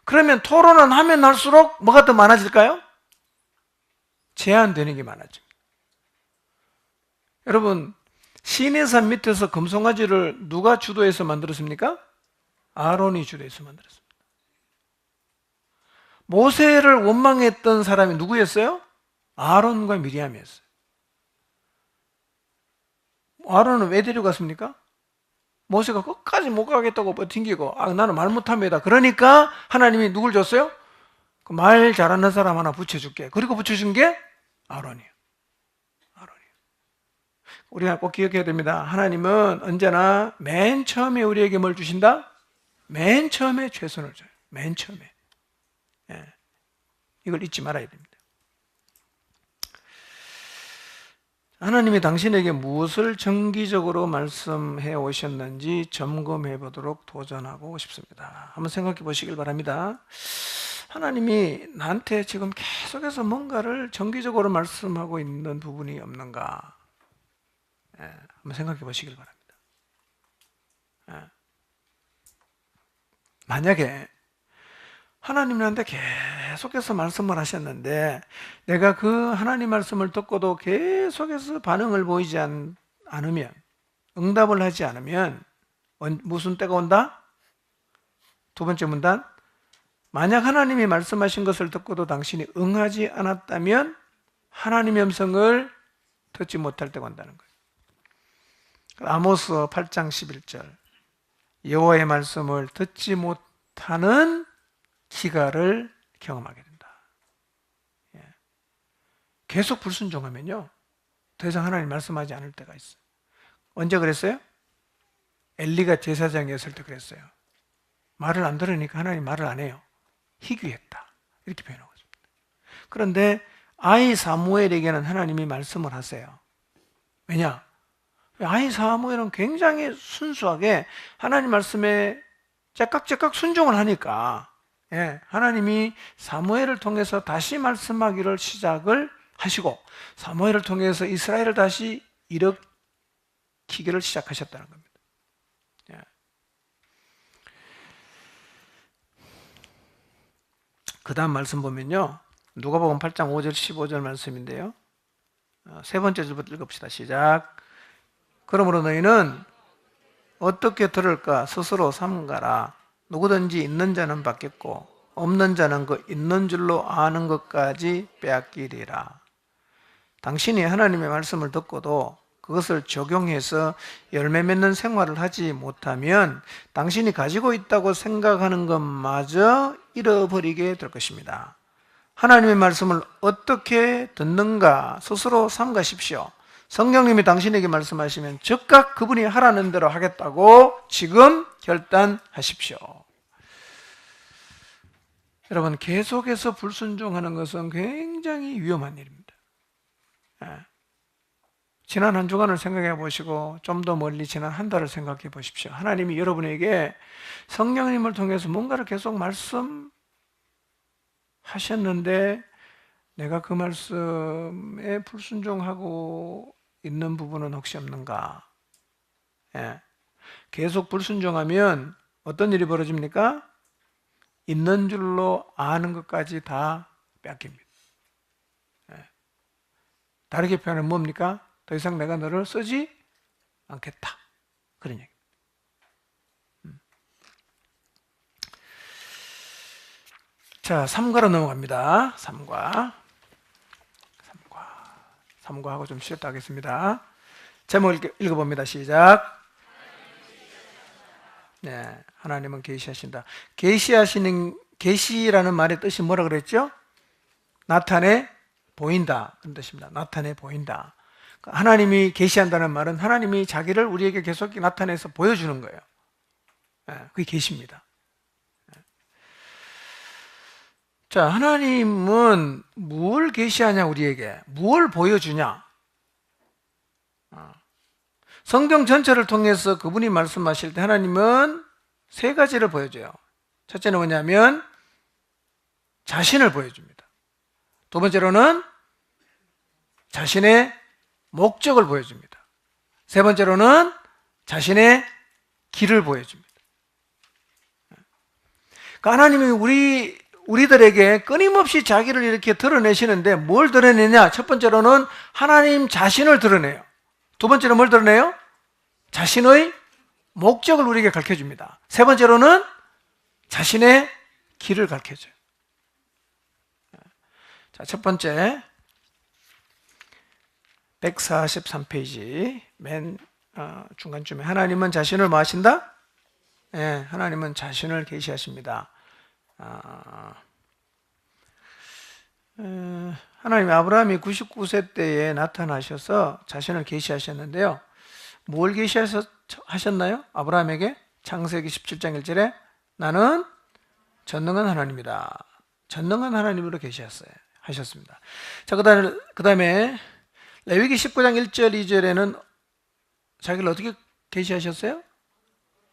그러면 토론은 하면 할수록 뭐가 더 많아질까요? 제한되는 게 많아집니다. 여러분 시내산 밑에서 금송아지를 누가 주도해서 만들었습니까? 아론이 주도해서 만들었습니다. 모세를 원망했던 사람이 누구였어요? 아론과 미리암이었어요. 아론은 왜 데려갔습니까? 모세가 끝까지 못 가겠다고 버팅기고 나는 말 못합니다. 그러니까 하나님이 누굴 줬어요? 그 말 잘하는 사람 하나 붙여줄게. 그리고 붙여준 게 아론이에요. 우리가 꼭 기억해야 됩니다. 하나님은 언제나 맨 처음에 우리에게 뭘 주신다? 맨 처음에 최선을 줘요. 맨 처음에. 이걸 잊지 말아야 됩니다. 하나님이 당신에게 무엇을 정기적으로 말씀해 오셨는지 점검해 보도록 도전하고 싶습니다. 한번 생각해 보시길 바랍니다. 하나님이 나한테 지금 계속해서 뭔가를 정기적으로 말씀하고 있는 부분이 없는가? 한번 생각해 보시길 바랍니다. 만약에 하나님 나한테 계속해서 말씀을 하셨는데 내가 그 하나님 말씀을 듣고도 계속해서 반응을 보이지 않으면, 응답을 하지 않으면 무슨 때가 온다? 두 번째 문단, 만약 하나님이 말씀하신 것을 듣고도 당신이 응하지 않았다면 하나님의 음성을 듣지 못할 때가 온다는 거예요. 아모스 8장 11절, 여호와의 말씀을 듣지 못하는 기갈을 경험하게 된다. 계속 불순종하면요 더 이상 하나님 말씀하지 않을 때가 있어요. 언제 그랬어요? 엘리가 제사장이었을 때 그랬어요. 말을 안 들으니까 하나님 말을 안 해요. 희귀했다 이렇게 표현하고 있습니다. 그런데 아이 사무엘에게는 하나님이 말씀을 하세요. 왜냐? 아이 사무엘은 굉장히 순수하게 하나님 말씀에 째깍째깍 순종을 하니까 하나님이 사무엘을 통해서 다시 말씀하기를 시작을 하시고 사무엘을 통해서 이스라엘을 다시 일으키기를 시작하셨다는 겁니다. 그 다음 말씀 보면요 누가복음 8장 5절 15절 말씀인데요 세 번째 절부터 읽읍시다. 시작. 그러므로 너희는 어떻게 들을까 스스로 삼가라. 누구든지 있는 자는 받겠고 없는 자는 그 있는 줄로 아는 것까지 빼앗기리라. 당신이 하나님의 말씀을 듣고도 그것을 적용해서 열매 맺는 생활을 하지 못하면 당신이 가지고 있다고 생각하는 것마저 잃어버리게 될 것입니다. 하나님의 말씀을 어떻게 듣는가 스스로 삼가십시오. 성령님이 당신에게 말씀하시면 즉각 그분이 하라는 대로 하겠다고 지금 결단하십시오. 여러분, 계속해서 불순종하는 것은 굉장히 위험한 일입니다. 지난 한 주간을 생각해 보시고 좀 더 멀리 지난 한 달을 생각해 보십시오. 하나님이 여러분에게 성령님을 통해서 뭔가를 계속 말씀하셨는데 내가 그 말씀에 불순종하고 있는 부분은 혹시 없는가? 계속 불순종하면 어떤 일이 벌어집니까? 있는 줄로 아는 것까지 다 뺏깁니다. 다르게 표현하면 뭡니까? 더 이상 내가 너를 쓰지 않겠다. 그런 얘기입니다. 자, 3과로 넘어갑니다. 3과하고 좀 쉬었다 하겠습니다. 제목 읽어봅니다. 시작. 네, 하나님은 계시하신다. 계시라는 말의 뜻이 뭐라 그랬죠? 나타내 보인다, 그런 뜻입니다. 나타내 보인다. 하나님이 계시한다는 말은 하나님이 자기를 우리에게 계속 나타내서 보여주는 거예요. 그게 계시입니다. 자, 하나님은 뭘 계시하냐, 우리에게 뭘 보여주냐? 성경 전체를 통해서 그분이 말씀하실 때 하나님은 세 가지를 보여줘요. 첫째는 뭐냐면 자신을 보여줍니다. 두 번째로는 자신의 목적을 보여줍니다. 세 번째로는 자신의 길을 보여줍니다. 그러니까 하나님이 우리들에게 끊임없이 자기를 이렇게 드러내시는데 뭘 드러내냐? 첫 번째로는 하나님 자신을 드러내요. 두 번째로 뭘 드러내요? 자신의 목적을 우리에게 가르쳐줍니다. 세 번째로는 자신의 길을 가르쳐줘요. 자, 첫 번째 143페이지 맨 중간쯤에 하나님은 자신을 뭐 하신다? 네, 하나님은 자신을 계시하십니다. 하나님 아브라함이 99세 때에 나타나셔서 자신을 계시하셨는데요. 뭘 계시하셨나요? 아브라함에게 창세기 17장 1절에 나는 전능한 하나님이다. 전능한 하나님으로 계시하셨습니다. 자, 그 다음에 레위기 19장 1절 2절에는 자기를 어떻게 계시하셨어요?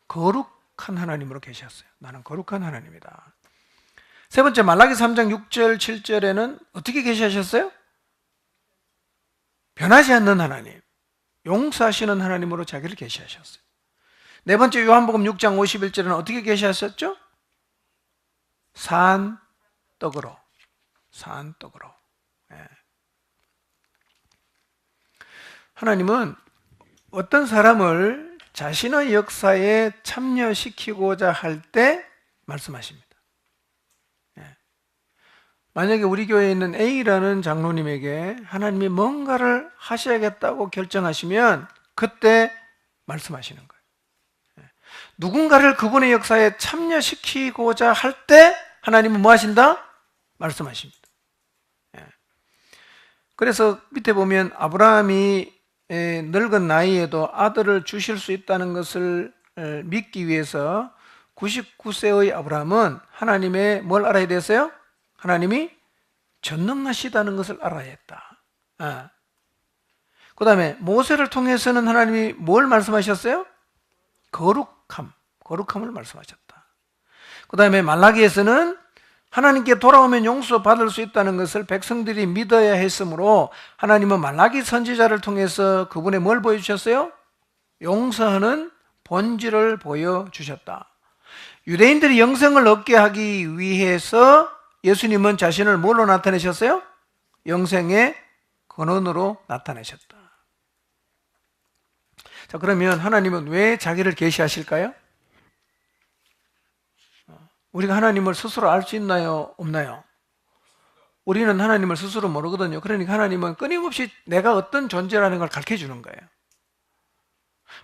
거룩한 하나님으로 계시했어요. 나는 거룩한 하나님이다. 세 번째 말라기 3장 6절 7절에는 어떻게 계시하셨어요? 변하지 않는 하나님, 용서하시는 하나님으로 자기를 계시하셨어요. 네 번째 요한복음 6장 51절에는 어떻게 계시하셨죠? 산 떡으로. 하나님은 어떤 사람을 자신의 역사에 참여시키고자 할 때 말씀하십니다. 만약에 우리 교회에 있는 A라는 장로님에게 하나님이 뭔가를 하셔야겠다고 결정하시면 그때 말씀하시는 거예요. 누군가를 그분의 역사에 참여시키고자 할 때 하나님은 뭐 하신다? 말씀하십니다. 그래서 밑에 보면 아브라함이 늙은 나이에도 아들을 주실 수 있다는 것을 믿기 위해서 99세의 아브라함은 하나님의 뭘 알아야 됐어요? 하나님이 전능하시다는 것을 알아야 했다. 그 다음에 모세를 통해서는 하나님이 뭘 말씀하셨어요? 거룩함을 말씀하셨다. 그 다음에 말라기에서는 하나님께 돌아오면 용서받을 수 있다는 것을 백성들이 믿어야 했으므로 하나님은 말라기 선지자를 통해서 그분의 뭘 보여주셨어요? 용서하는 본질을 보여주셨다. 유대인들이 영생을 얻게 하기 위해서 예수님은 자신을 뭘로 나타내셨어요? 영생의 근원으로 나타내셨다. 자, 그러면 하나님은 왜 자기를 계시하실까요? 우리가 하나님을 스스로 알 수 있나요? 없나요? 우리는 하나님을 스스로 모르거든요. 그러니까 하나님은 끊임없이 내가 어떤 존재라는 걸 가르쳐 주는 거예요.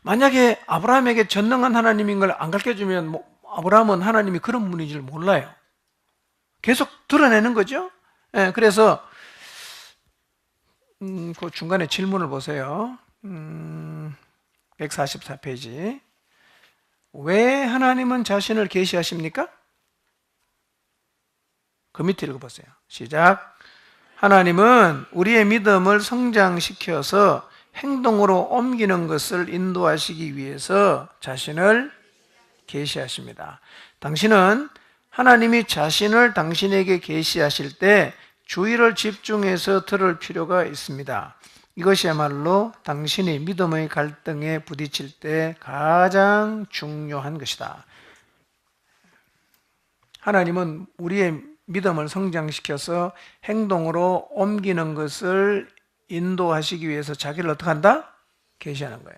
만약에 아브라함에게 전능한 하나님인 걸 안 가르쳐 주면 아브라함은 하나님이 그런 분인 줄 몰라요. 계속 드러내는 거죠. 그래서 그 중간에 질문을 보세요. 144페이지. 왜 하나님은 자신을 계시하십니까? 그 밑에 읽어보세요. 시작. 하나님은 우리의 믿음을 성장시켜서 행동으로 옮기는 것을 인도하시기 위해서 자신을 계시하십니다. 당신은 하나님이 자신을 당신에게 계시하실 때 주의를 집중해서 들을 필요가 있습니다. 이것이야말로 당신이 믿음의 갈등에 부딪힐 때 가장 중요한 것이다. 하나님은 우리의 믿음을 성장시켜서 행동으로 옮기는 것을 인도하시기 위해서 자기를 어떻게 한다? 계시하는 거예요.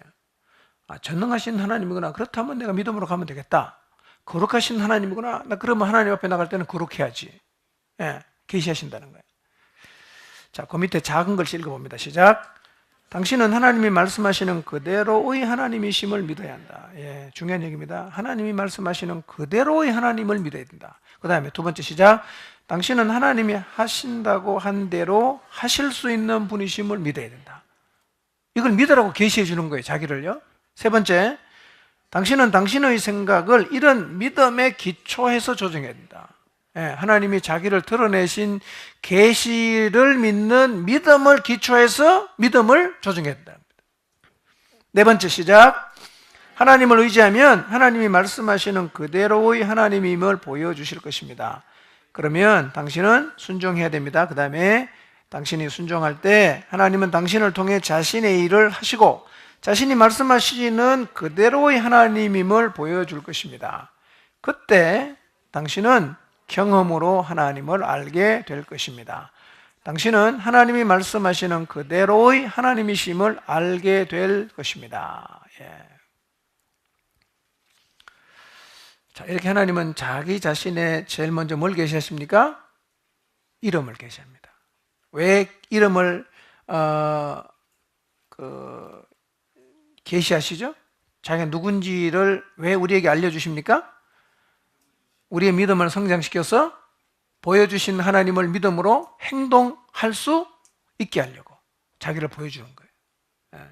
전능하신 하나님이구나. 그렇다면 내가 믿음으로 가면 되겠다. 거룩하신 하나님이구나. 나 그러면 하나님 앞에 나갈 때는 거룩해야지. 예, 계시하신다는 거예요. 자, 그 밑에 작은 글씨 읽어봅니다. 시작. 당신은 하나님이 말씀하시는 그대로의 하나님이심을 믿어야 한다. 예, 중요한 얘기입니다. 하나님이 말씀하시는 그대로의 하나님을 믿어야 된다. 그 다음에 두 번째 시작. 당신은 하나님이 하신다고 한 대로 하실 수 있는 분이심을 믿어야 된다. 이걸 믿으라고 계시해 주는 거예요. 자기를요. 세 번째, 당신은 당신의 생각을 이런 믿음에 기초해서 조정해야 된다. 예, 하나님이 자기를 드러내신 계시를 믿는 믿음을 기초해서 믿음을 조정해야 된다. 네 번째 시작. 하나님을 의지하면 하나님이 말씀하시는 그대로의 하나님임을 보여주실 것입니다. 그러면 당신은 순종해야 됩니다. 그 다음에 당신이 순종할 때 하나님은 당신을 통해 자신의 일을 하시고 자신이 말씀하시는 그대로의 하나님임을 보여줄 것입니다. 그때 당신은 경험으로 하나님을 알게 될 것입니다. 당신은 하나님이 말씀하시는 그대로의 하나님이심을 알게 될 것입니다. 예. 자, 이렇게 하나님은 자기 자신의 제일 먼저 뭘 계시하십니까? 이름을 계시합니다. 왜 이름을 계시하시죠? 자기가 누군지를 왜 우리에게 알려주십니까? 우리의 믿음을 성장시켜서 보여주신 하나님을 믿음으로 행동할 수 있게 하려고 자기를 보여주는 거예요.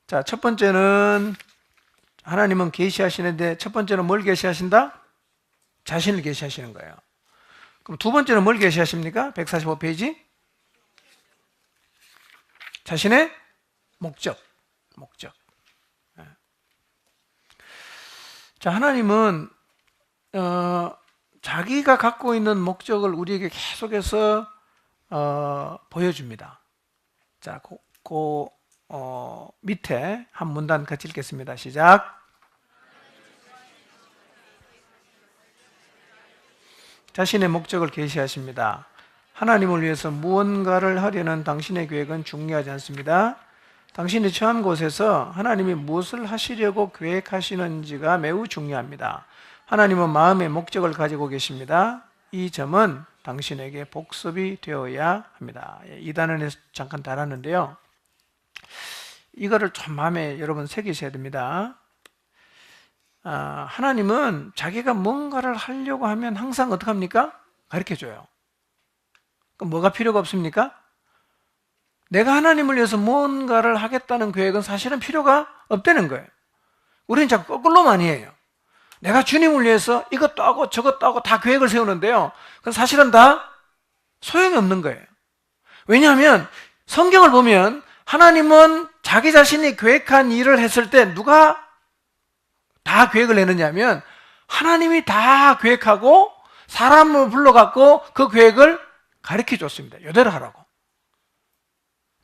자, 첫 번째는 하나님은 계시하시는데 첫 번째는 뭘 계시하신다? 자신을 계시하시는 거예요. 그럼 두 번째는 뭘 계시하십니까? 145페이지. 자신의 목적. 자, 하나님은 자기가 갖고 있는 목적을 우리에게 계속해서 보여줍니다. 자, 밑에 한 문단 같이 읽겠습니다. 시작. 자신의 목적을 계시하십니다. 하나님을 위해서 무언가를 하려는 당신의 계획은 중요하지 않습니다. 당신이 처한 곳에서 하나님이 무엇을 하시려고 계획하시는지가 매우 중요합니다. 하나님은 마음의 목적을 가지고 계십니다. 이 점은 당신에게 복습이 되어야 합니다. 이 단원에서 잠깐 달았는데요. 이거를 좀 마음에 여러분 새기셔야 됩니다. 하나님은 자기가 뭔가를 하려고 하면 항상 어떻게 합니까? 가르쳐줘요. 그럼 뭐가 필요가 없습니까? 내가 하나님을 위해서 뭔가를 하겠다는 계획은 사실은 필요가 없다는 거예요. 우리는 자꾸 거꾸로 많이 해요. 내가 주님을 위해서 이것도 하고 저것도 하고 다 계획을 세우는데요. 그건 사실은 다 소용이 없는 거예요. 왜냐하면 성경을 보면 하나님은 자기 자신이 계획한 일을 했을 때 누가 다 계획을 내느냐면 하나님이 다 계획하고 사람을 불러갖고 그 계획을 가르쳐 줬습니다. 이대로 하라고.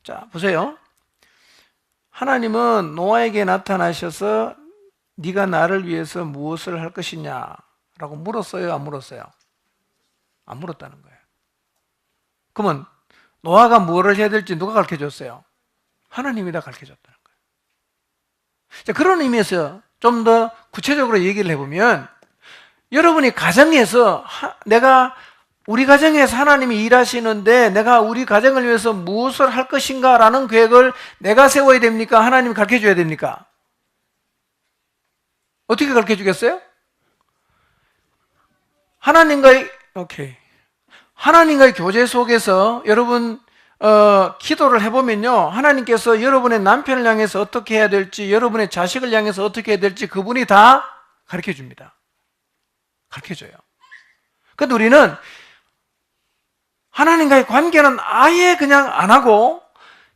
자, 보세요. 하나님은 노아에게 나타나셔서 네가 나를 위해서 무엇을 할 것이냐라고 물었어요? 안 물었어요? 안 물었다는 거예요. 그러면 노아가 무엇을 해야 될지 누가 가르쳐 줬어요? 하나님이 다 가르쳐 줬다는 거예요. 자, 그런 의미에서 좀 더 구체적으로 얘기를 해보면 여러분이 가정에서 우리 가정에서 하나님이 일하시는데 내가 우리 가정을 위해서 무엇을 할 것인가 라는 계획을 내가 세워야 됩니까? 하나님이 가르쳐 줘야 됩니까? 어떻게 가르쳐 주겠어요? 하나님과의 교제 속에서 여러분 기도를 해보면요, 하나님께서 여러분의 남편을 향해서 어떻게 해야 될지, 여러분의 자식을 향해서 어떻게 해야 될지 그분이 다 가르쳐 줍니다. 가르쳐 줘요. 근데 우리는 하나님과의 관계는 아예 그냥 안 하고,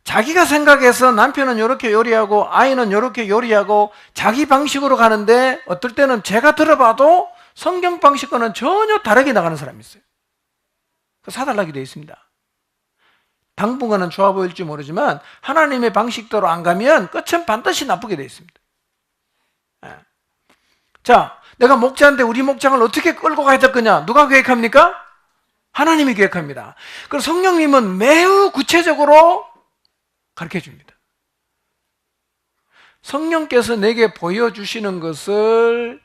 자기가 생각해서 남편은 이렇게 요리하고 아이는 이렇게 요리하고 자기 방식으로 가는데, 어떨 때는 제가 들어봐도 성경 방식과는 전혀 다르게 나가는 사람이 있어요. 사달라게 되어 있습니다. 당분간은 좋아 보일지 모르지만 하나님의 방식대로 안 가면 끝은 반드시 나쁘게 되어 있습니다. 자, 내가 목자인데 우리 목장을 어떻게 끌고 가야 될 거냐? 누가 계획합니까? 하나님이 계획합니다. 그럼 성령님은 매우 구체적으로 가르쳐 줍니다. 성령께서 내게 보여주시는 것을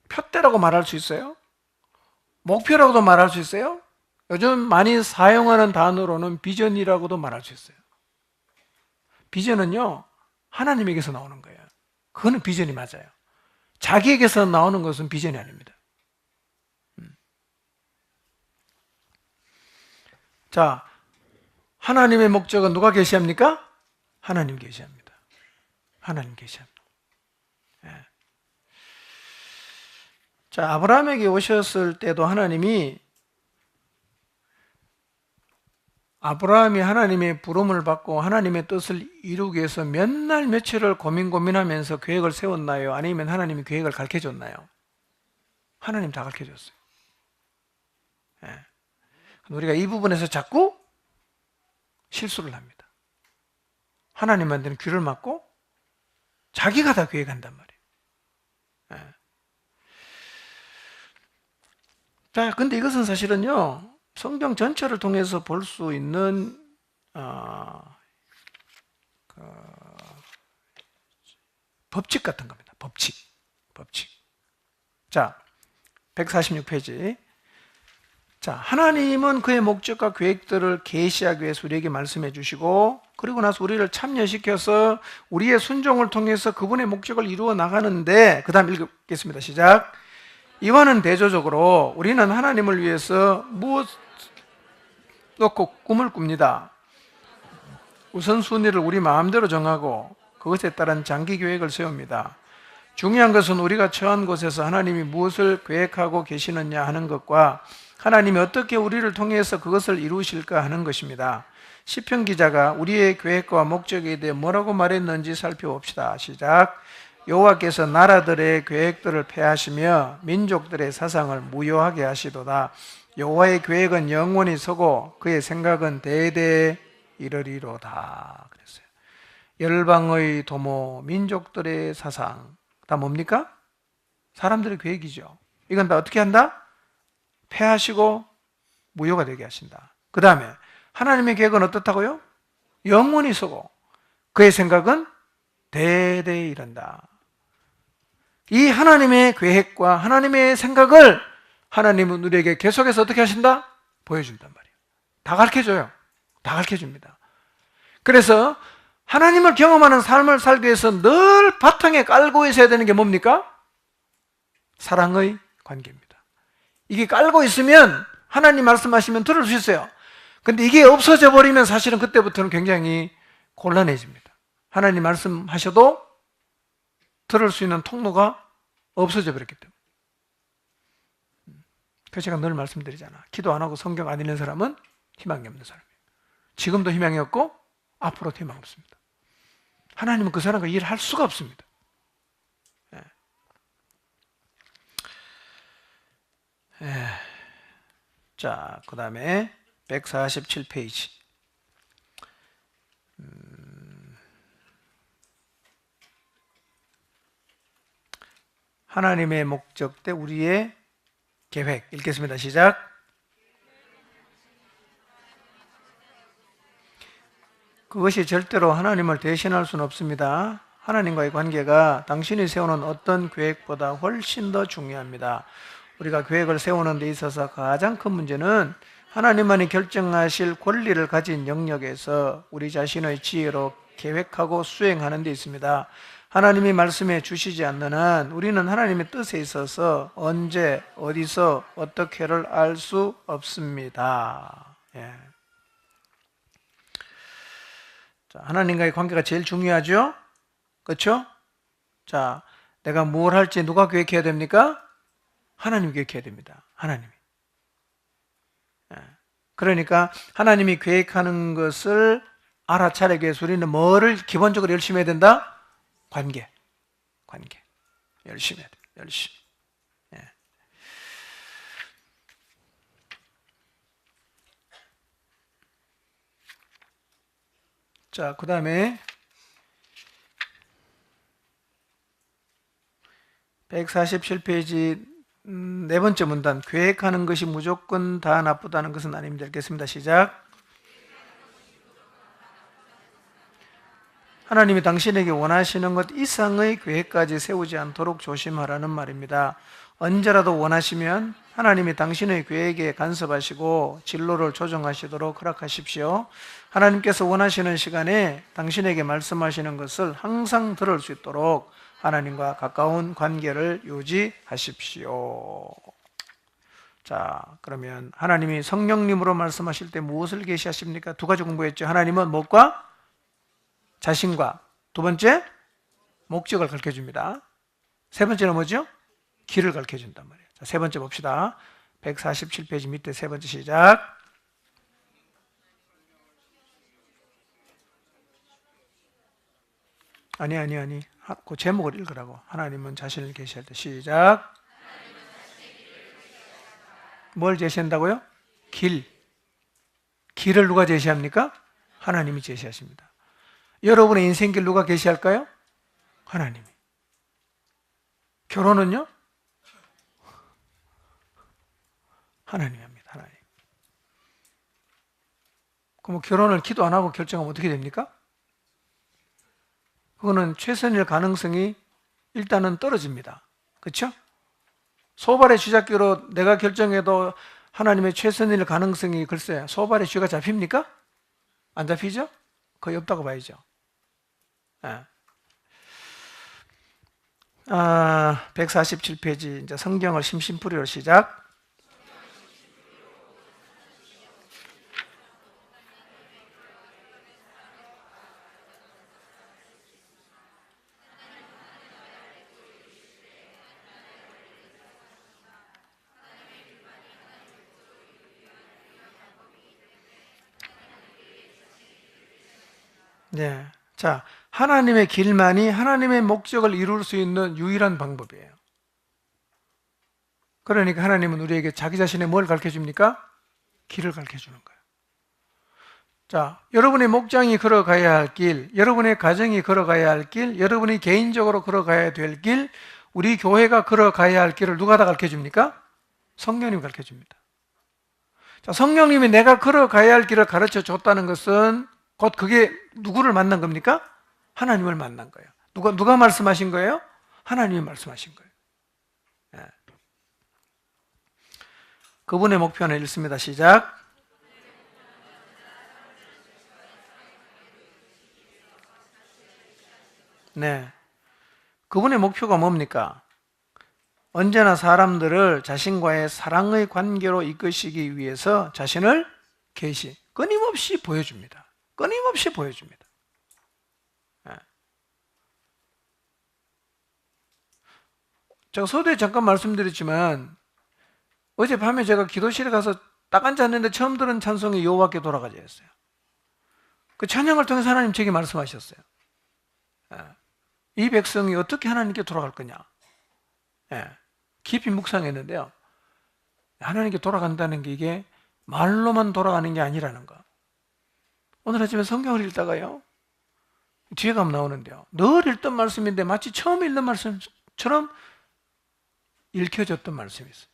표대라고 말할 수 있어요? 목표라고도 말할 수 있어요? 요즘 많이 사용하는 단어로는 비전이라고도 말할 수 있어요. 비전은요, 하나님에게서 나오는 거예요. 그거는 비전이 맞아요. 자기에게서 나오는 것은 비전이 아닙니다. 자, 하나님의 목적은 누가 계시합니까? 하나님 계시합니다. 하나님 계시합니다. 예. 자, 아브라함에게 오셨을 때도 하나님이 하나님의 부름을 받고 하나님의 뜻을 이루기 위해서 몇 날 며칠을 고민하면서 계획을 세웠나요? 아니면 하나님이 계획을 가르쳐줬나요? 하나님 다 가르쳐줬어요. 예. 우리가 이 부분에서 자꾸 실수를 합니다. 하나님한테는 귀를 막고 자기가 다 계획한단 말이에요. 예. 자, 근데 이것은 사실은요, 성경 전체를 통해서 볼 수 있는 법칙 같은 겁니다. 법칙. 자, 146페이지. 자, 하나님은 그의 목적과 계획들을 계시하기 위해서 우리에게 말씀해 주시고, 그리고 나서 우리를 참여시켜서 우리의 순종을 통해서 그분의 목적을 이루어 나가는데, 그 다음 읽겠습니다. 시작. 이와는 대조적으로 우리는 하나님을 위해서 무엇 놓고 꿈을 꿉니다. 우선순위를 우리 마음대로 정하고 그것에 따른 장기 계획을 세웁니다. 중요한 것은 우리가 처한 곳에서 하나님이 무엇을 계획하고 계시느냐 하는 것과 하나님이 어떻게 우리를 통해서 그것을 이루실까 하는 것입니다. 시편 기자가 우리의 계획과 목적에 대해 뭐라고 말했는지 살펴봅시다. 시작. 여호와께서 나라들의 계획들을 폐하시며 민족들의 사상을 무효하게 하시도다. 여호와의 계획은 영원히 서고 그의 생각은 대대에 이르리로다. 그랬어요. 열방의 도모, 민족들의 사상, 다 뭡니까? 사람들의 계획이죠. 이건 다 어떻게 한다? 폐하시고 무효가 되게 하신다. 그 다음에 하나님의 계획은 어떻다고요? 영원히 서고 그의 생각은 대대에 이른다. 이 하나님의 계획과 하나님의 생각을 하나님은 우리에게 계속해서 어떻게 하신다? 보여준단 말이에요. 다 가르쳐줘요. 다 가르쳐줍니다. 그래서 하나님을 경험하는 삶을 살기 위해서 늘 바탕에 깔고 있어야 되는 게 뭡니까? 사랑의 관계입니다. 이게 깔고 있으면 하나님 말씀하시면 들을 수 있어요. 근데 이게 없어져 버리면 사실은 그때부터는 굉장히 곤란해집니다. 하나님 말씀하셔도 들을 수 있는 통로가 없어져 버렸기 때문에. 그래서 제가 늘 말씀드리잖아. 기도 안 하고 성경 안 읽는 사람은 희망이 없는 사람이에요. 지금도 희망이 없고 앞으로도 희망 없습니다. 하나님은 그 사람과 일할 수가 없습니다. 자, 그 다음에 147페이지. 하나님의 목적 대 우리의 계획. 읽겠습니다. 시작. 그것이 절대로 하나님을 대신할 수는 없습니다. 하나님과의 관계가 당신이 세우는 어떤 계획보다 훨씬 더 중요합니다. 우리가 계획을 세우는 데 있어서 가장 큰 문제는 하나님만이 결정하실 권리를 가진 영역에서 우리 자신의 지혜로 계획하고 수행하는 데 있습니다. 하나님이 말씀해 주시지 않는 한 우리는 하나님의 뜻에 있어서 언제, 어디서, 어떻게를 알 수 없습니다. 예. 자, 하나님과의 관계가 제일 중요하죠? 그렇죠? 자, 내가 뭘 할지 누가 계획해야 됩니까? 하나님이 계획해야 됩니다. 하나님이. 그러니까 하나님이 계획하는 것을 알아차리기 위해서 우리는 뭐를 기본적으로 열심히 해야 된다? 관계. 열심히 해야 돼. 열심히. 자, 그 다음에 147페이지 네 번째 문단, 계획하는 것이 무조건 다 나쁘다는 것은 아닙니다. 읽겠습니다. 시작. 하나님이 당신에게 원하시는 것 이상의 계획까지 세우지 않도록 조심하라는 말입니다. 언제라도 원하시면 하나님이 당신의 계획에 간섭하시고 진로를 조정하시도록 허락하십시오. 하나님께서 원하시는 시간에 당신에게 말씀하시는 것을 항상 들을 수 있도록 하나님과 가까운 관계를 유지하십시오. 자, 그러면 하나님이 성령님으로 말씀하실 때 무엇을 계시하십니까? 두 가지 공부했죠. 하나님은 무엇과? 자신과. 두 번째, 목적을 가르쳐줍니다. 세 번째는 뭐죠? 길을 가르쳐준단 말이에요. 자, 세 번째 봅시다. 147페이지 밑에 세 번째 시작. 아니. 그 제목을 읽으라고. 하나님은 자신을 계시할 때. 시작. 뭘 제시한다고요? 길을 누가 제시합니까? 하나님이 제시하십니다. 여러분의 인생길 누가 계시할까요? 하나님이. 결혼은요? 하나님이 합니다. 하나님. 그럼 결혼을 기도 안 하고 결정하면 어떻게 됩니까? 그거는 최선일 가능성이 일단은 떨어집니다. 그렇죠? 소발의 쥐잡기로 내가 결정해도 하나님의 최선일 가능성이 글쎄 소발의 쥐가 잡힙니까? 안 잡히죠? 거의 없다고 봐야죠. 147페이지 이제 성경을 심심풀이로 시작. 네. 자, 하나님의 길만이 하나님의 목적을 이룰 수 있는 유일한 방법이에요. 그러니까 하나님은 우리에게 자기 자신의 뭘 가르쳐 줍니까? 길을 가르쳐 주는 거예요. 자, 여러분의 목장이 걸어가야 할 길, 여러분의 가정이 걸어가야 할 길, 여러분이 개인적으로 걸어가야 될 길, 우리 교회가 걸어가야 할 길을 누가 다 가르쳐 줍니까? 성령님이 가르쳐 줍니다. 자, 성령님이 내가 걸어가야 할 길을 가르쳐 줬다는 것은 곧 그게 누구를 만난 겁니까? 하나님을 만난 거예요. 누가 말씀하신 거예요? 하나님이 말씀하신 거예요. 네. 그분의 목표는 읽습니다. 시작. 네. 그분의 목표가 뭡니까? 언제나 사람들을 자신과의 사랑의 관계로 이끄시기 위해서 자신을 끊임없이 보여줍니다. 끊임없이 보여줍니다. 제가 서두에 잠깐 말씀드렸지만 어젯밤에 제가 기도실에 가서 딱 앉았는데 처음 들은 찬송이 여호와께 돌아가자였어요. 그 찬양을 통해서 하나님 제게 말씀하셨어요. 이 백성이 어떻게 하나님께 돌아갈 거냐. 깊이 묵상했는데요. 하나님께 돌아간다는 게 이게 말로만 돌아가는 게 아니라는 거. 오늘 아침에 성경을 읽다가요. 뒤에 가면 나오는데요. 늘 읽던 말씀인데 마치 처음 읽는 말씀처럼 읽혀졌던 말씀이 있어요.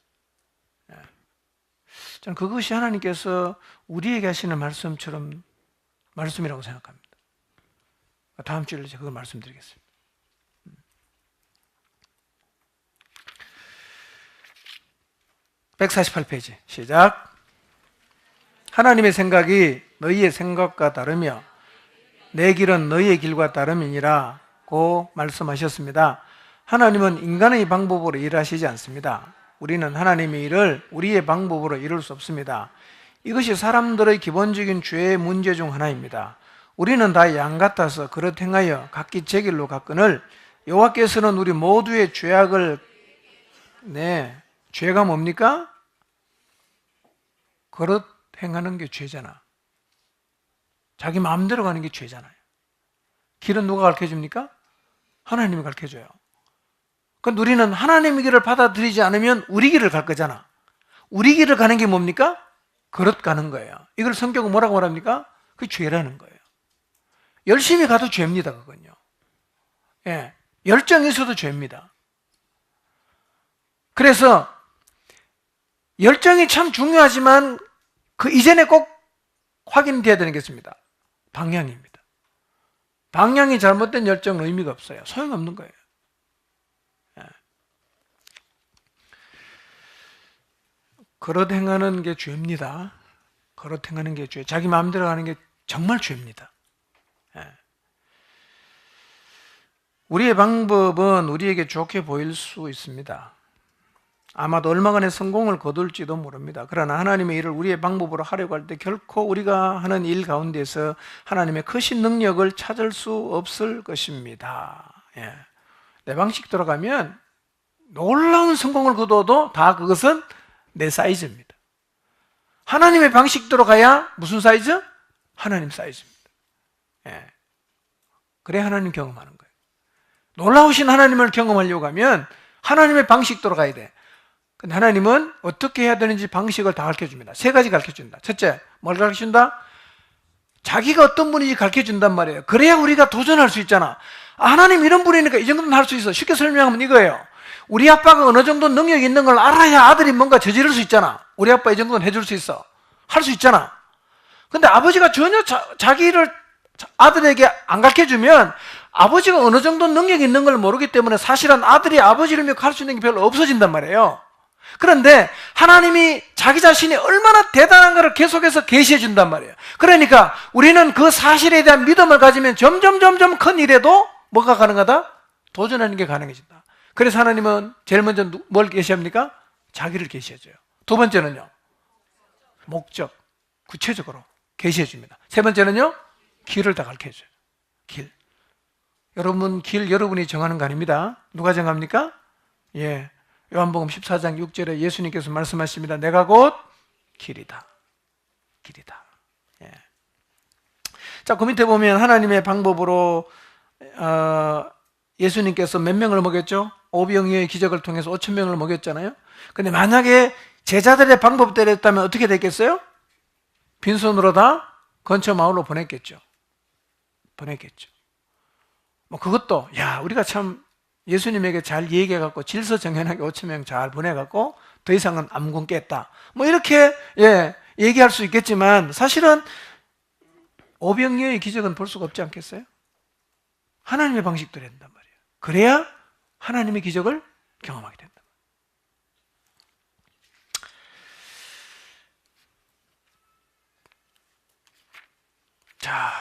저는 그것이 하나님께서 우리에게 하시는 말씀이라고 생각합니다. 다음 주에 제가 그걸 말씀드리겠습니다. 148페이지 시작. 하나님의 생각이 너희의 생각과 다르며 내 길은 너희의 길과 다름이니라 고 말씀하셨습니다. 하나님은 인간의 방법으로 일하시지 않습니다. 우리는 하나님의 일을 우리의 방법으로 이룰 수 없습니다. 이것이 사람들의 기본적인 죄의 문제 중 하나입니다. 우리는 다 양 같아서 그릇 행하여 각기 제 길로 갔거늘 여호와께서는 우리 모두의 죄악을 죄가 뭡니까? 그릇 행하는 게 죄잖아. 자기 마음대로 가는 게 죄잖아요. 길은 누가 가르쳐줍니까? 하나님이 가르쳐줘요. 그런데 우리는 하나님의 길을 받아들이지 않으면 우리 길을 갈 거잖아. 우리 길을 가는 게 뭡니까? 그릇 가는 거예요. 이걸 성경은 뭐라고 말합니까? 그게 죄라는 거예요. 열심히 가도 죄입니다, 그건요. 예, 열정이 있어도 죄입니다. 그래서 열정이 참 중요하지만 그 이전에 꼭 확인돼야 되는 게 있습니다. 방향입니다. 방향이 잘못된 열정은 의미가 없어요. 소용없는 거예요. 예. 그릇 행하는 게 죄입니다. 그릇 행하는 게 죄. 자기 마음대로 가는 게 정말 죄입니다. 예. 우리의 방법은 우리에게 좋게 보일 수 있습니다. 아마도 얼마간의 성공을 거둘지도 모릅니다. 그러나 하나님의 일을 우리의 방법으로 하려고 할 때 결코 우리가 하는 일 가운데서 하나님의 크신 능력을 찾을 수 없을 것입니다. 예. 내 방식대로 가면 놀라운 성공을 거둬도 다 그것은 내 사이즈입니다. 하나님의 방식대로 가야 무슨 사이즈? 하나님 사이즈입니다. 예. 그래 하나님 경험하는 거예요. 놀라우신 하나님을 경험하려고 하면 하나님의 방식대로 가야 돼. 근데 하나님은 어떻게 해야 되는지 방식을 다 가르쳐줍니다. 세 가지 가르쳐준다. 첫째, 뭘 가르쳐준다? 자기가 어떤 분인지 가르쳐준단 말이에요. 그래야 우리가 도전할 수 있잖아. 하나님 이런 분이니까 이 정도는 할 수 있어. 쉽게 설명하면 이거예요. 우리 아빠가 어느 정도 능력이 있는 걸 알아야 아들이 뭔가 저지를 수 있잖아. 우리 아빠 이 정도는 해줄 수 있어. 할 수 있잖아. 근데 아버지가 전혀 자기 일을 아들에게 안 가르쳐주면 아버지가 어느 정도 능력이 있는 걸 모르기 때문에 사실은 아들이 아버지를 믿고 할 수 있는 게 별로 없어진단 말이에요. 그런데 하나님이 자기 자신이 얼마나 대단한 걸 계속해서 계시해 준단 말이에요. 그러니까 우리는 그 사실에 대한 믿음을 가지면 점점 큰 일에도 뭐가 가능하다? 도전하는 게 가능해진다. 그래서 하나님은 제일 먼저 뭘 계시합니까? 자기를 계시해줘요. 두 번째는요, 목적, 구체적으로 계시해 줍니다. 세 번째는요, 길을 다 가르쳐줘요. 길. 여러분 길 여러분이 정하는 거 아닙니다. 누가 정합니까? 예. 요한복음 14장 6절에 예수님께서 말씀하십니다. 내가 곧 길이다. 길이다. 예. 자, 그 밑에 보면 하나님의 방법으로 예수님께서 몇 명을 먹였죠? 오병이어의 기적을 통해서 5천 명을 먹였잖아요. 근데 만약에 제자들의 방법대로 했다면 어떻게 됐겠어요? 빈손으로 다 근처 마을로 보냈겠죠. 뭐 그것도 우리가 참 예수님에게 잘 얘기해갖고 질서정연하게 5천 명 잘 보내갖고 더 이상은 안 굶겠다. 뭐 이렇게 얘기할 수 있겠지만 사실은 오병이어의 기적은 볼 수가 없지 않겠어요? 하나님의 방식대로 된단 말이에요. 그래야 하나님의 기적을 경험하게 된다. 자,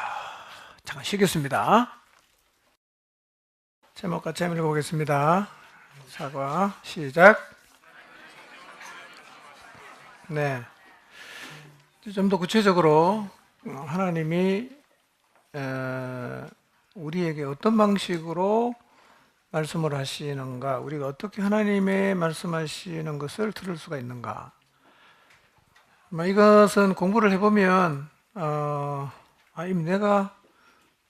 잠깐 쉬겠습니다. 제목 같이 한번 읽어보겠습니다. 사과 시작. 네, 좀 더 구체적으로 하나님이 우리에게 어떤 방식으로 말씀을 하시는가, 우리가 어떻게 하나님의 말씀하시는 것을 들을 수가 있는가. 이것은 공부를 해보면 이미 내가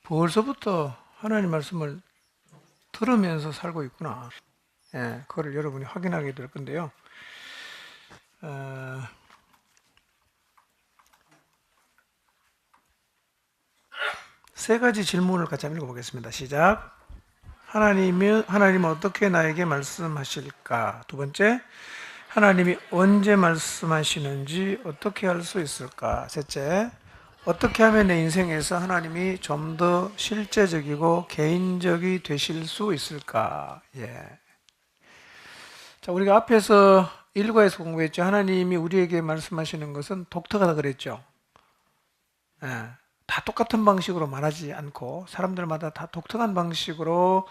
벌써부터 하나님 말씀을 들으면서 살고 있구나. 그거를 여러분이 확인하게 될 건데요. 세 가지 질문을 같이 한번 읽어보겠습니다. 시작. 하나님은 어떻게 나에게 말씀하실까? 두 번째, 하나님이 언제 말씀하시는지 어떻게 알 수 있을까? 셋째, 어떻게 하면 내 인생에서 하나님이 좀 더 실제적이고 개인적이 되실 수 있을까? 자, 우리가 앞에서 1과에서 공부했죠. 하나님이 우리에게 말씀하시는 것은 독특하다 그랬죠. 다 똑같은 방식으로 말하지 않고 사람들마다 다 독특한 방식으로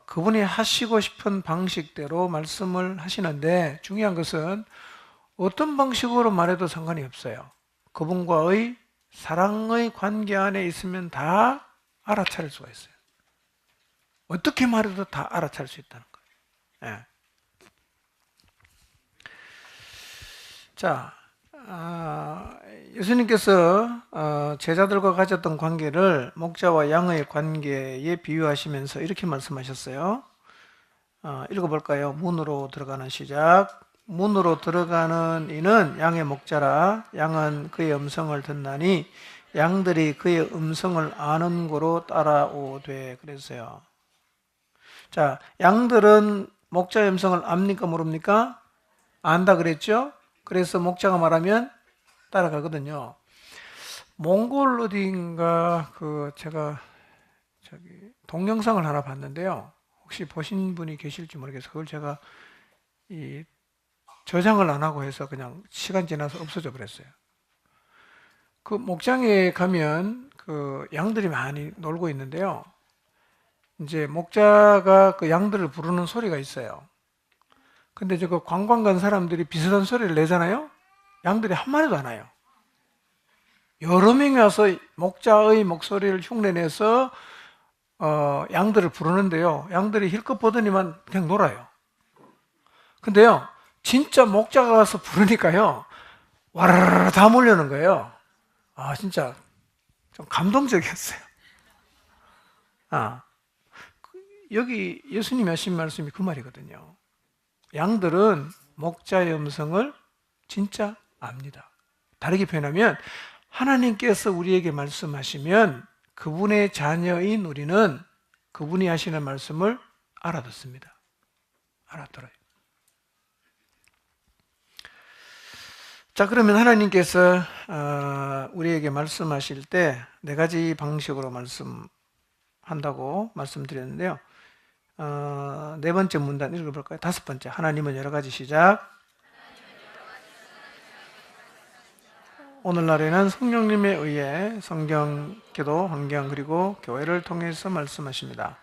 그분이 하시고 싶은 방식대로 말씀을 하시는데, 중요한 것은 어떤 방식으로 말해도 상관이 없어요. 그분과의 사랑의 관계 안에 있으면 다 알아차릴 수가 있어요. 어떻게 말해도 다 알아차릴 수 있다는 거예요. 예. 자, 예수님께서 제자들과 가졌던 관계를 목자와 양의 관계에 비유하시면서 이렇게 말씀하셨어요. 읽어볼까요? 문으로 들어가는 시작. 문으로 들어가는 이는 양의 목자라. 양은 그의 음성을 듣나니 양들이 그의 음성을 아는 고로 따라오되. 그랬어요. 자, 양들은 목자의 음성을 압니까 모릅니까? 안다 그랬죠? 그래서 목자가 말하면 따라가거든요. 몽골 어디인가 제가 동영상을 하나 봤는데요. 혹시 보신 분이 계실지 모르겠어요. 그걸 제가 저장을 안 하고 해서 그냥 시간 지나서 없어져 버렸어요. 그 목장에 가면 그 양들이 많이 놀고 있는데요. 이제 목자가 그 양들을 부르는 소리가 있어요. 근데 저 관광 간 사람들이 비슷한 소리를 내잖아요. 양들이 한 마리도 안 와요. 여러 명이 와서 목자의 목소리를 흉내내서 양들을 부르는데요. 양들이 힐끗 보더니만 그냥 놀아요. 근데요, 진짜 목자가 가서 부르니까요, 와라라라 다 몰려오는 거예요. 진짜 좀 감동적이었어요. 여기 예수님이 하신 말씀이 그 말이거든요. 양들은 목자의 음성을 진짜 압니다. 다르게 표현하면 하나님께서 우리에게 말씀하시면 그분의 자녀인 우리는 그분이 하시는 말씀을 알아듣습니다. 알아들어요. 자, 그러면 하나님께서 우리에게 말씀하실 때 네 가지 방식으로 말씀한다고 말씀드렸는데요. 네 번째 문단 읽어볼까요? 다섯 번째, 하나님은 여러 가지 시작. 오늘날에는 성령님에 의해 성경, 기도, 환경 그리고 교회를 통해서 말씀하십니다.